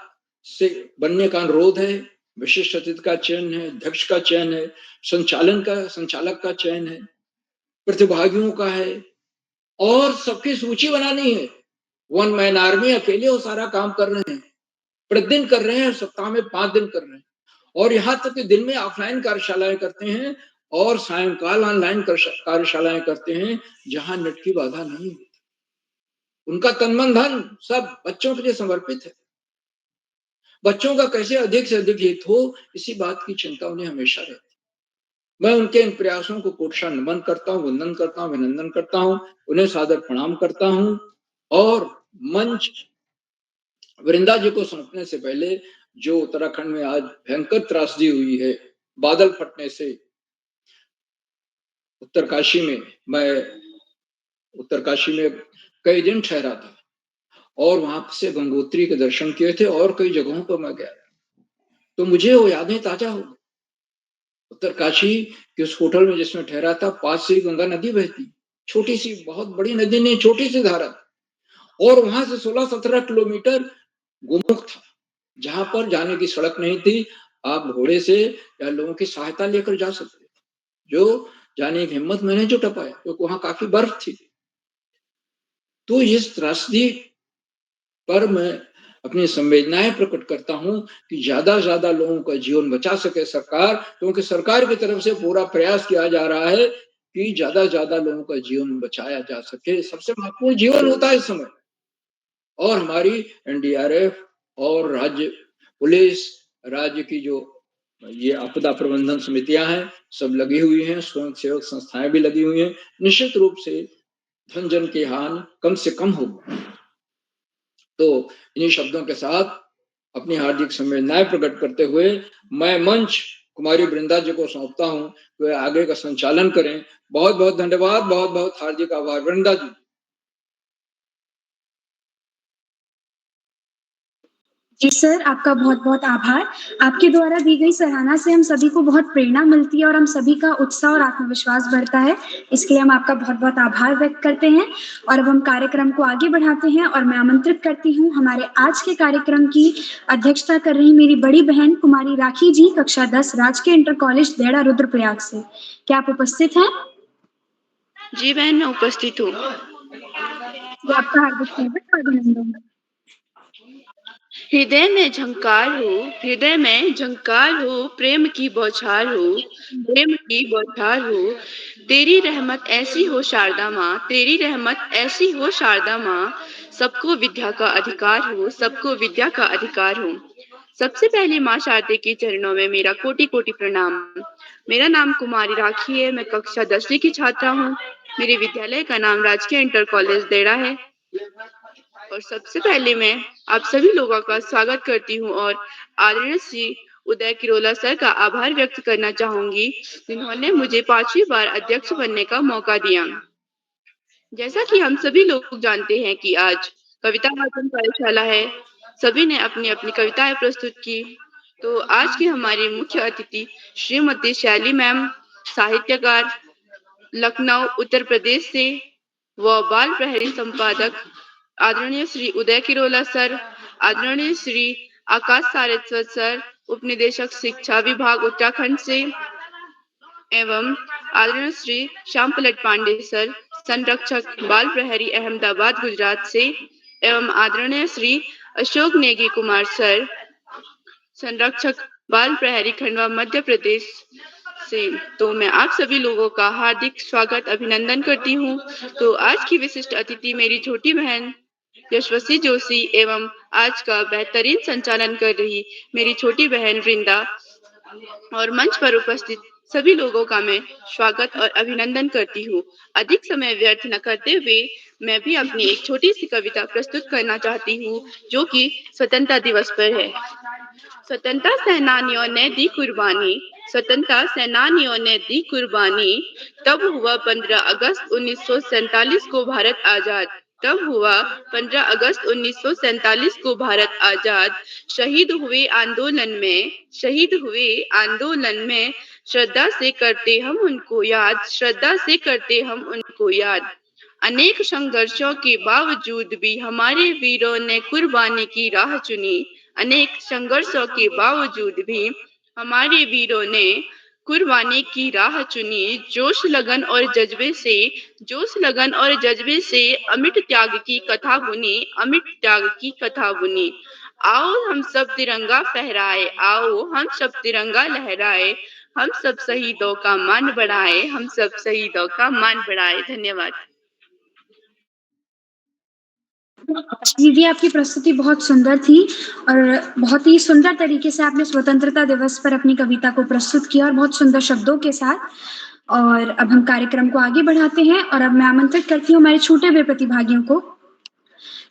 से बनने का अनुरोध है, विशिष्ट अतिथि का चयन है, अध्यक्ष का चयन है, संचालक का चयन है, प्रतिभागियों का है और सबकी सूची बनानी है। 1 मैन आर्मी अकेले वो सारा काम कर रहे हैं, प्रतिदिन कर रहे हैं, सप्ताह में 5 दिन कर रहे हैं और यहाँ तक कि दिन में ऑफलाइन कार्यशालाएं करते हैं और सायंकाल ऑनलाइन कार्यशालाएं करते हैं, जहां नेट की बाधा नहीं होती। उनका तन मन धन सब बच्चों के लिए समर्पित है। बच्चों का कैसे अधिक से अधिक हित हो, इसी बात की चिंता उन्हें हमेशा रहती है। मैं उनके इन प्रयासों को कोटशा नमन करता हूँ, वंदन करता हूँ, अभिनंदन करता हूँ, उन्हें सादर प्रणाम करता हूँ। और मंच वृंदा जी को सौंपने से पहले, जो उत्तराखंड में आज भयंकर त्रासदी हुई है बादल फटने से, उत्तरकाशी में कई दिन ठहरा था और वहां से गंगोत्री के दर्शन किए थे और कई जगहों पर मैं गया, तो मुझे वो यादें ताजा हो गई। उत्तरकाशी के उस होटल में जिसमें ठहरा था, पास से गंगा नदी बहती, छोटी सी, बहुत बड़ी नदी नहीं, छोटी सी धारा, और वहां से 16-17 किलोमीटर गोमुख था, जहां पर जाने की सड़क नहीं थी। आप घोड़े से या लोगों की सहायता लेकर जा सकते थे, जो जाने की हिम्मत मैंने जुटा पाया, क्योंकि वहां काफी बर्फ थी। तो इस त्रासदी पर मैं अपनी संवेदनाएं प्रकट करता हूं कि ज्यादा से ज्यादा लोगों का जीवन बचा सके सरकार, क्योंकि सरकार की तरफ से पूरा प्रयास किया जा रहा है कि ज्यादा से ज्यादा लोगों का जीवन बचाया जा सके। सबसे महत्वपूर्ण जीवन होता है इस समय, और हमारी एनडीआरएफ और राज्य पुलिस, राज्य की जो ये आपदा प्रबंधन समितियां हैं, सब लगी हुई हैं, स्वयं सेवक संस्थाएं भी लगी हुई हैं। निश्चित रूप से धन जन की हानि कम से कम हो। तो इन्हीं शब्दों के साथ अपनी हार्दिक संवेदनाएं प्रकट करते हुए मैं मंच कुमारी वृंदा जी को सौंपता हूं, वे आगे का संचालन करें। बहुत बहुत धन्यवाद, बहुत बहुत हार्दिक आभार। वृंदा जी। जी सर, आपका बहुत बहुत आभार। आपके द्वारा दी गई सराहना से हम सभी को बहुत प्रेरणा मिलती है और हम सभी का उत्साह और आत्मविश्वास बढ़ता है। इसके लिए हम आपका बहुत बहुत आभार व्यक्त करते हैं और अब हम कार्यक्रम को आगे बढ़ाते हैं और मैं आमंत्रित करती हूँ हमारे आज के कार्यक्रम की अध्यक्षता कर रही मेरी बड़ी बहन कुमारी राखी जी, कक्षा 10, राजकीय इंटर कॉलेज देड़ा रुद्रप्रयाग से। क्या आप उपस्थित हैं? जी बहन, मैं उपस्थित हूँ। आपका हार्दिक स्वागत और अभिनंदन। हृदय में झंकार हो, हृदय में झंकार हो, प्रेम की बौछार हो, प्रेम की बौछार हो। तेरी रहमत ऐसी हो शारदा माँ, तेरी रहमत ऐसी हो शारदा माँ। सबको विद्या का अधिकार हो, सबको विद्या का अधिकार हो। सबसे पहले माँ शारदे के चरणों में मेरा कोटि कोटि प्रणाम। मेरा नाम कुमारी राखी है, मैं कक्षा 10वीं की छात्रा हूँ। मेरे विद्यालय का नाम राजकीय इंटर कॉलेज देड़ा है। और सबसे पहले मैं आप सभी लोगों का स्वागत करती हूँ और आदरणीय श्री उदय किरोला सर का आभार व्यक्त करना चाहूंगी, जिन्होंने मुझे 5वीं बार अध्यक्ष बनने का मौका दिया। जैसा कि हम सभी लोग जानते हैं कि आज कविता वाचन कार्यशाला है, सभी ने अपनी अपनी कविताएं प्रस्तुत की। तो आज की हमारी मुख्य अतिथि श्रीमती शैली मैम साहित्यकार लखनऊ उत्तर प्रदेश से व बाल प्रहरी संपादक आदरणीय श्री उदय किरोला सर, आदरणीय श्री आकाश सारस्वत सर, उपनिदेशक शिक्षा विभाग उत्तराखंड से एवं आदरणीय श्री श्याम पलट पांडे सर, संरक्षक बाल प्रहरी अहमदाबाद गुजरात से एवं आदरणीय श्री अशोक नेगी कुमार सर, संरक्षक बाल प्रहरी खंडवा मध्य प्रदेश से। तो मैं आप सभी लोगों का हार्दिक स्वागत अभिनंदन करती हूँ। तो आज की विशिष्ट अतिथि मेरी छोटी बहन यशस्वी जोशी एवं आज का बेहतरीन संचालन कर रही मेरी छोटी बहन वृंदा और मंच पर उपस्थित सभी लोगों का मैं स्वागत और अभिनंदन करती हूँ। अधिक समय व्यर्थ न करते हुए मैं भी अपनी एक छोटी सी कविता प्रस्तुत करना चाहती हूँ जो कि स्वतंत्रता दिवस पर है। स्वतंत्रता सेनानियों ने दी कुर्बानी, स्वतंत्रता सेनानियों ने दी कुर्बानी, तब हुआ 15 अगस्त 1947 को भारत आजाद, तब हुआ 15 अगस्त 1947 को भारत आजाद। शहीद हुए आंदोलन में, शहीद हुए आंदोलन में, श्रद्धा से करते हम उनको याद, श्रद्धा से करते हम उनको याद। अनेक संघर्षों के बावजूद भी हमारे वीरों ने कुर्बानी की राह चुनी, अनेक संघर्षों के बावजूद भी हमारे वीरों ने कुर्बानी की राह चुनी। जोश लगन और जज्बे से, जोश लगन और जज्बे से अमिट त्याग की कथा बुनी, अमिट त्याग की कथा बुनी। आओ हम सब तिरंगा फहराए, आओ हम सब तिरंगा लहराए, हम सब शहीदों का मान बढ़ाए, हम सब शहीदों का मान बढ़ाए। धन्यवाद। दीदी, आपकी प्रस्तुति बहुत सुंदर थी और बहुत ही सुंदर तरीके से आपने स्वतंत्रता दिवस पर अपनी कविता को प्रस्तुत किया और बहुत सुंदर शब्दों के साथ। और अब हम कार्यक्रम को आगे बढ़ाते हैं और अब मैं आमंत्रित करती हूँ हमारे छूटे हुए प्रतिभागियों को।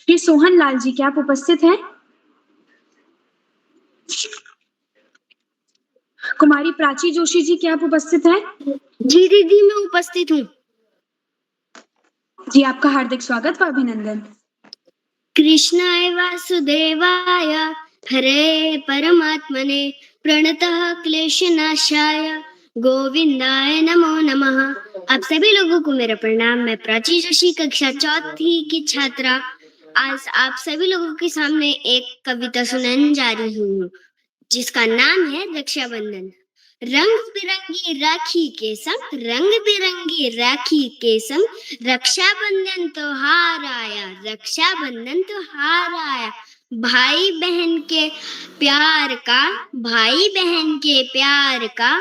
श्री सोहन लाल जी, क्या आप उपस्थित हैं? कुमारी प्राची जोशी जी, क्या आप उपस्थित हैं? जी दीदी, मैं उपस्थित हूँ। जी, आपका हार्दिक स्वागत व अभिनंदन। कृष्णाय वासुदेवाय हरे परमात्मने प्रणतः क्लेशनाशाय गोविंदाय नमो नमः। आप सभी लोगों को मेरा प्रणाम। मैं प्राची जोशी, कक्षा 4वीं की छात्रा, आज आप सभी लोगों के सामने एक कविता सुनाने जा रही हूँ जिसका नाम है रक्षाबंधन। रंग बिरंगी राखी के संग, रंग बिरंगी राखी के संग, रक्षाबंधन त्योहार आया, रक्षाबंधन त्योहार आया। भाई बहन के प्यार का, भाई बहन के प्यार का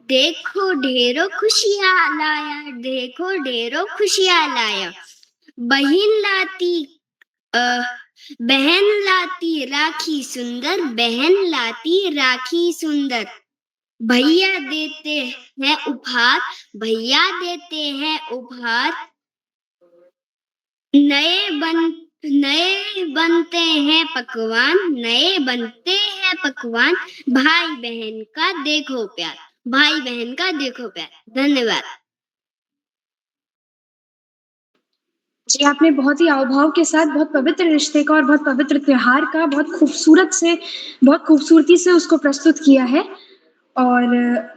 देखो ढेरों खुशियाँ लाया, देखो ढेरों खुशियाँ लाया। बहन लाती राखी सुंदर, बहन लाती राखी सुंदर। भैया देते हैं उपहार, भैया देते हैं उपहार। नए बनते हैं पकवान, नए बनते हैं पकवान। भाई बहन का देखो प्यार, भाई बहन का देखो प्यार। धन्यवाद। जी, आपने बहुत ही आवभाव के साथ बहुत पवित्र रिश्ते का और बहुत पवित्र त्योहार का बहुत खूबसूरती से उसको प्रस्तुत किया है। और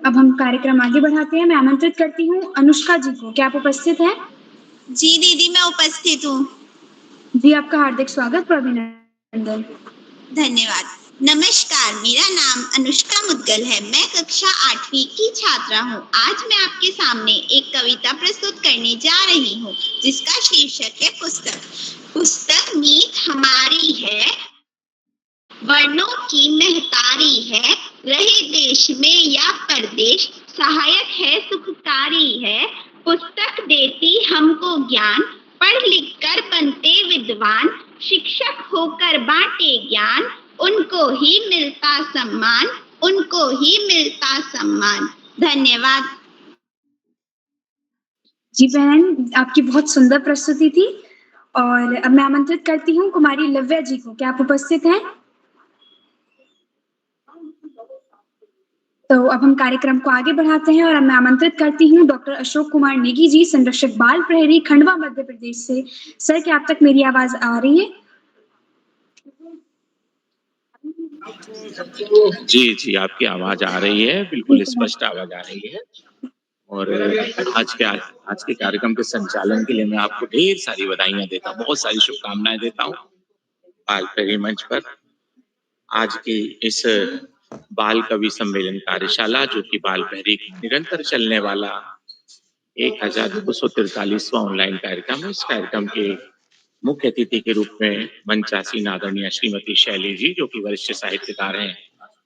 अब हम कार्यक्रम आगे बढ़ाते हैं। मैं आमंत्रित करती हूँ अनुष्का जी को, क्या आप उपस्थित हैं? जी दीदी, मैं उपस्थित हूँ। जी, आपका हार्दिक स्वागत और अभिनंदन। धन्यवाद। नमस्कार, मेरा नाम अनुष्का मुद्गल है। मैं कक्षा 8वीं की छात्रा हूँ। आज मैं आपके सामने एक कविता प्रस्तुत करने जा रही हूँ जिसका शीर्षक है पुस्तक। पुस्तक नीत हमारी है, वर्णों की महतारी है, रहे देश में या परदेश, सहायक है सुखकारी है। पुस्तक देती हमको ज्ञान, पढ़ लिख कर बनते विद्वान, शिक्षक होकर बांटे ज्ञान, उनको ही मिलता सम्मान, उनको ही मिलता सम्मान। धन्यवाद। जी बहन, आपकी बहुत सुंदर प्रस्तुति थी। और अब मैं आमंत्रित करती हूँ कुमारी लव्या जी को, क्या आप उपस्थित हैं? तो अब हम कार्यक्रम को आगे बढ़ाते हैं और अब मैं आमंत्रित करती हूँ डॉक्टर अशोक कुमार नेगी जी, संरक्षक बाल प्रहरी खंडवा मध्य प्रदेश से। सर, क्या आप तक मेरी आवाज आ रही है? जी, आपकी आवाज आ रही है, बिल्कुल स्पष्ट आवाज आ रही है। और आज के कार्यक्रम के संचालन के लिए मैं आपको ढेर सारी बधाइयां देता हूँ, बहुत सारी शुभकामनाएं देता हूँ। बाल प्रेमी मंच पर आज की इस बाल कवि सम्मेलन कार्यशाला, जो कि बाल प्रहरी निरंतर चलने वाला 1243वां ऑनलाइन कार्यक्रम है, इस कार्यक्रम के मुख्य अतिथि के रूप में मंचासीन आदरणीय श्रीमती शैली जी, जो कि वरिष्ठ साहित्यकार हैं,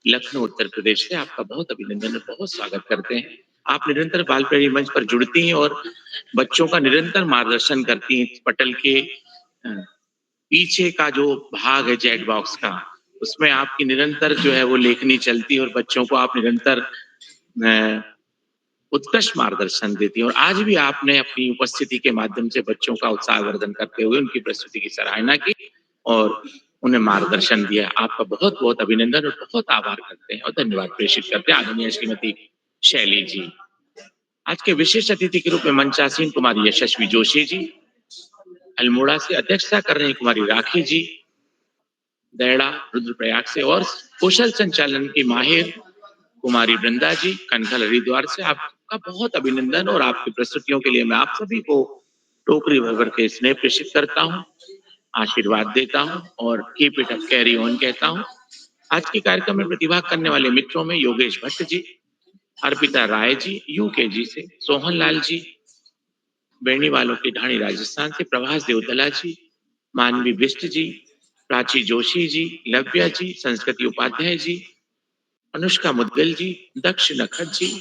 लखनऊ उत्तर प्रदेश से, आपका बहुत अभिनंदन और बहुत स्वागत करते हैं। आप निरंतर बाल प्रेमी मंच पर जुड़ती हैं और बच्चों का निरंतर मार्गदर्शन करती हैं। पटल के पीछे का जो भाग है चैट बॉक्स का, उसमें आपकी निरंतर जो है वो लेखनी चलती है और बच्चों को आप निरंतर उत्कृष्ट मार्गदर्शन देती है। और आज भी आपने अपनी उपस्थिति के माध्यम से बच्चों का उत्साहवर्धन करते हुए उनकी प्रस्तुति की सराहना की और उन्हें मार्गदर्शन दिया। आपका बहुत बहुत अभिनंदन और बहुत आभार करते हैं और धन्यवाद प्रेषित करते हैं आदरणीय श्रीमती शैली जी। आज के विशेष अतिथि के रूप में मंचासीन कुमारी यशस्वी जोशी जी, अल्मोड़ा से अध्यक्षता कर रही कुमारी राखी जी, दैड़ा रुद्रप्रयाग से, और कुशल संचालन की माहिर कुमारी वृंदा जी, कनखल हरिद्वार से। आपका बहुत अभिनंदन और आपकी प्रस्तुतियों के लिए मैं आप सभी को टोकरी भर भर के स्नेह प्रेषित करता हूँ, आशीर्वाद देता हूँ और keep it up carry on कहता हूँ। आज के कार्यक्रम में प्रतिभाग करने वाले मित्रों में योगेश भट्ट जी, अर्पिता राय जी यूकेजी से, सोहन लाल जी बेणी वालों की ढाणी राजस्थान से, प्रभास देवतला जी, मानवी बिष्ट जी, प्राची जोशी जी, लव्या जी, संस्कृति उपाध्याय जी, अनुष्का मुदगल जी, दक्ष नखत जी,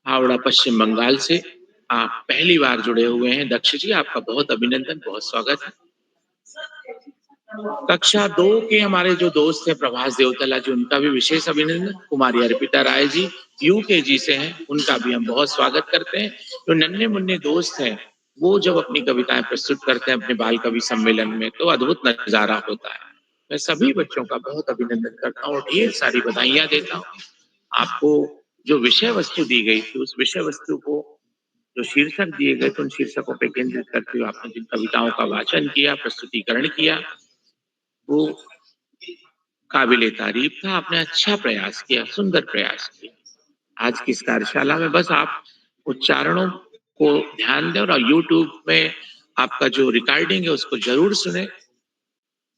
हावड़ा पश्चिम बंगाल से। आप पहली बार जुड़े हुए हैं दक्ष जी, आपका बहुत अभिनंदन, बहुत स्वागत है। कक्षा 2 के हमारे जो दोस्त हैं प्रभास देवतला जी, उनका भी विशेष अभिनंदन। कुमारी अर्पिता राय जी यूकेजी से हैं, उनका भी हम बहुत स्वागत करते हैं। जो नन्हे मुन्ने दोस्त हैं वो जब अपनी कविताएं प्रस्तुत करते हैं अपने बाल कवि सम्मेलन में, तो अद्भुत नजारा होता है। मैं सभी बच्चों का बहुत अभिनंदन करता हूँ और ढेर सारी बधाइयां देता हूँ। आपको जो विषय वस्तु दी गई थी, उस विषय वस्तु को जो शीर्षक दिए गए थे, उन शीर्षकों पर केंद्रित करते हुए आपने जिन कविताओं का वाचन किया, प्रस्तुतिकरण किया, वो काबिले तारीफ था। आपने अच्छा प्रयास किया, सुंदर प्रयास किया। आज की इस कार्यशाला में बस आप उच्चारणों को ध्यान दें और यूट्यूब में आपका जो रिकॉर्डिंग है उसको जरूर सुने।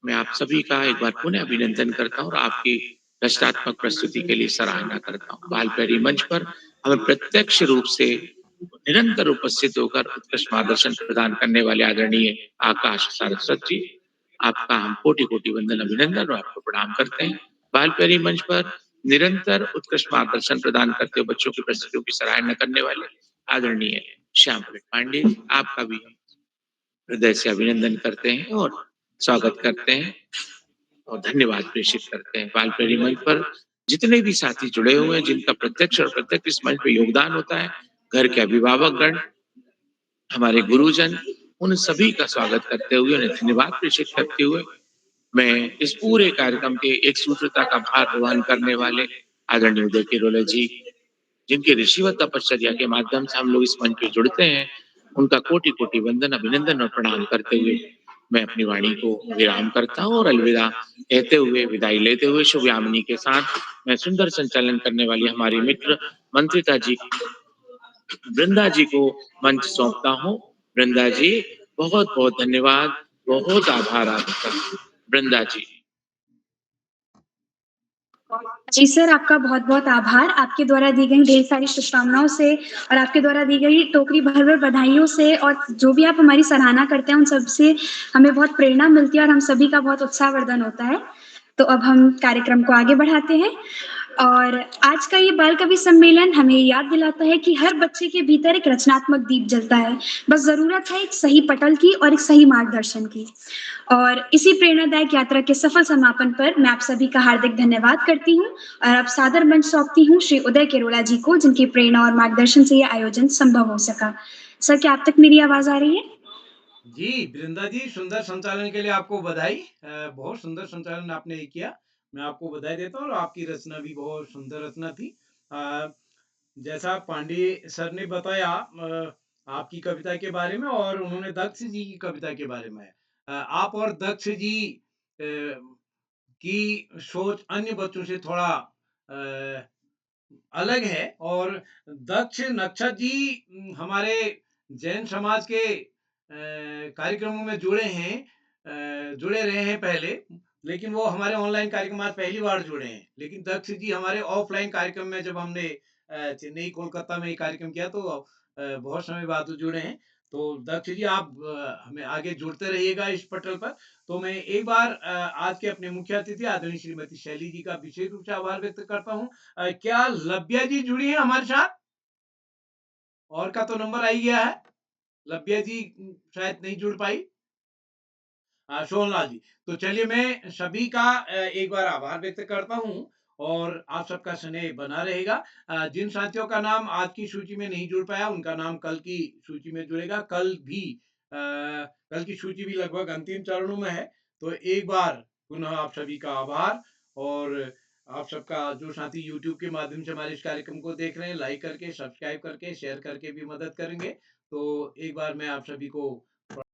मैं आप सभी का एक बार पुनः अभिनंदन करता हूँ और आपकी रचनात्मक प्रस्तुति के लिए सराहना करता हूँ। बाल प्रेमी मंच पर हमें प्रत्यक्ष रूप से निरंतर उपस्थित होकर उत्कृष्ट मार्गदर्शन प्रदान करने वाले आदरणीय आकाश सारस्वत जी, आपका हम कोटि कोटि वंदन अभिनंदन और आपको प्रणाम करते हैं। बाल प्रेमी मंच पर निरंतर उत्कृष्ट मार्गदर्शन प्रदान करते हुए बच्चों की प्रस्तुतियों की सराहना करने वाले आदरणीय श्याम पांडे जी, आपका भी हम हृदय से अभिनंदन करते हैं और स्वागत करते हैं और धन्यवाद प्रेषित करते हैं। बाल प्रेमी मंच पर जितने भी साथी जुड़े हुए हैं, जिनका प्रत्यक्ष और प्रत्यक्ष इस मंच पर योगदान होता है, घर के अभिभावकगण, हमारे गुरुजन, उन सभी का स्वागत करते हुए, उन्हें धन्यवाद प्रेषित करते हुए, मैं इस पूरे कार्यक्रम के एक सूत्रता का भार वहन करने वाले आदरणीय उदय किरोले जी, जिनके ऋषिवत तपश्चर्या के माध्यम से हम लोग इस मंच पे जुड़ते हैं, उनका कोटि कोटि वंदन अभिनंदन और प्रणाम करते हुए मैं अपनी वाणी को विराम करता हूँ और अलविदा कहते हुए, विदाई लेते हुए शुभ यामिनी के साथ मैं सुंदर संचालन करने वाली हमारी मित्र मंत्रिता जी वृंदा जी को मंच सौंपता हूँ। वृंदा जी बहुत बहुत धन्यवाद, बहुत आभार आपका। वृंदा जी। जी सर, आपका बहुत बहुत आभार। आपके द्वारा दी गई ढेर सारी शुभकामनाओं से और आपके द्वारा दी गई टोकरी भर भर बधाइयों से और जो भी आप हमारी सराहना करते हैं उन सब से हमें बहुत प्रेरणा मिलती है और हम सभी का बहुत उत्साहवर्धन होता है। तो अब हम कार्यक्रम को आगे बढ़ाते हैं और आज का ये बाल कवि सम्मेलन हमें याद दिलाता है कि हर बच्चे के भीतर एक रचनात्मक दीप जलता है, बस जरूरत है एक सही पटल की और एक सही मार्गदर्शन की। और इसी प्रेरणादायक यात्रा के सफल समापन पर मैं आप सभी का हार्दिक धन्यवाद करती हूँ और अब सादर मंच सौंपती हूँ श्री उदय किरोला जी को, जिनकी प्रेरणा और मार्गदर्शन से यह आयोजन संभव हो सका। सर, क्या आप तक मेरी आवाज आ रही है? जी, वृंदा जी, सुंदर संचालन के लिए आपको बधाई। बहुत सुंदर संचालन आपने किया। मैं आपको बधाई देता हूँ और आपकी रचना भी बहुत सुंदर रचना थी। जैसा पांडे सर ने बताया आपकी कविता के बारे में और उन्होंने दक्ष जी की कविता के बारे में। आप और दक्ष जी की सोच अन्य बच्चों से थोड़ा अलग है। और दक्ष नक्षत जी हमारे जैन समाज के कार्यक्रमों में जुड़े हैं, जुड़े रहे हैं पहले, लेकिन वो हमारे ऑनलाइन कार्यक्रम आज पहली बार जुड़े हैं। लेकिन दक्ष जी हमारे ऑफलाइन कार्यक्रम में जब हमने चेन्नई कोलकाता में ये कार्यक्रम किया तो बहुत समय बाद वो जुड़े हैं। तो दक्ष जी आप हमें आगे जुड़ते रहिएगा इस पटल पर। तो मैं एक बार आज के अपने मुख्य अतिथि आदरणीय श्रीमती शैली जी का विशेष रूप से आभार व्यक्त करता हूँ। क्या लव्या जी जुड़ी हैं हमारे साथ? और का तो नंबर आ ही गया है। लव्या जी शायद नहीं जुड़ पाई। सोहनलाल जी। तो चलिए मैं सभी का एक बार आभार व्यक्त करता हूँ और आप सबका स्नेह बना रहेगा। जिन साथियों का नाम आज की सूची में नहीं जुड़ पाया उनका नाम कल की सूची में जुड़ेगा। कल की सूची भी लगभग अंतिम चरणों में है। तो एक बार पुनः आप सभी का आभार। और आप सबका जो साथी यूट्यूब के माध्यम से हमारे इस कार्यक्रम को देख रहे हैं, लाइक करके, सब्सक्राइब करके, शेयर करके भी मदद करेंगे। तो एक बार मैं आप सभी को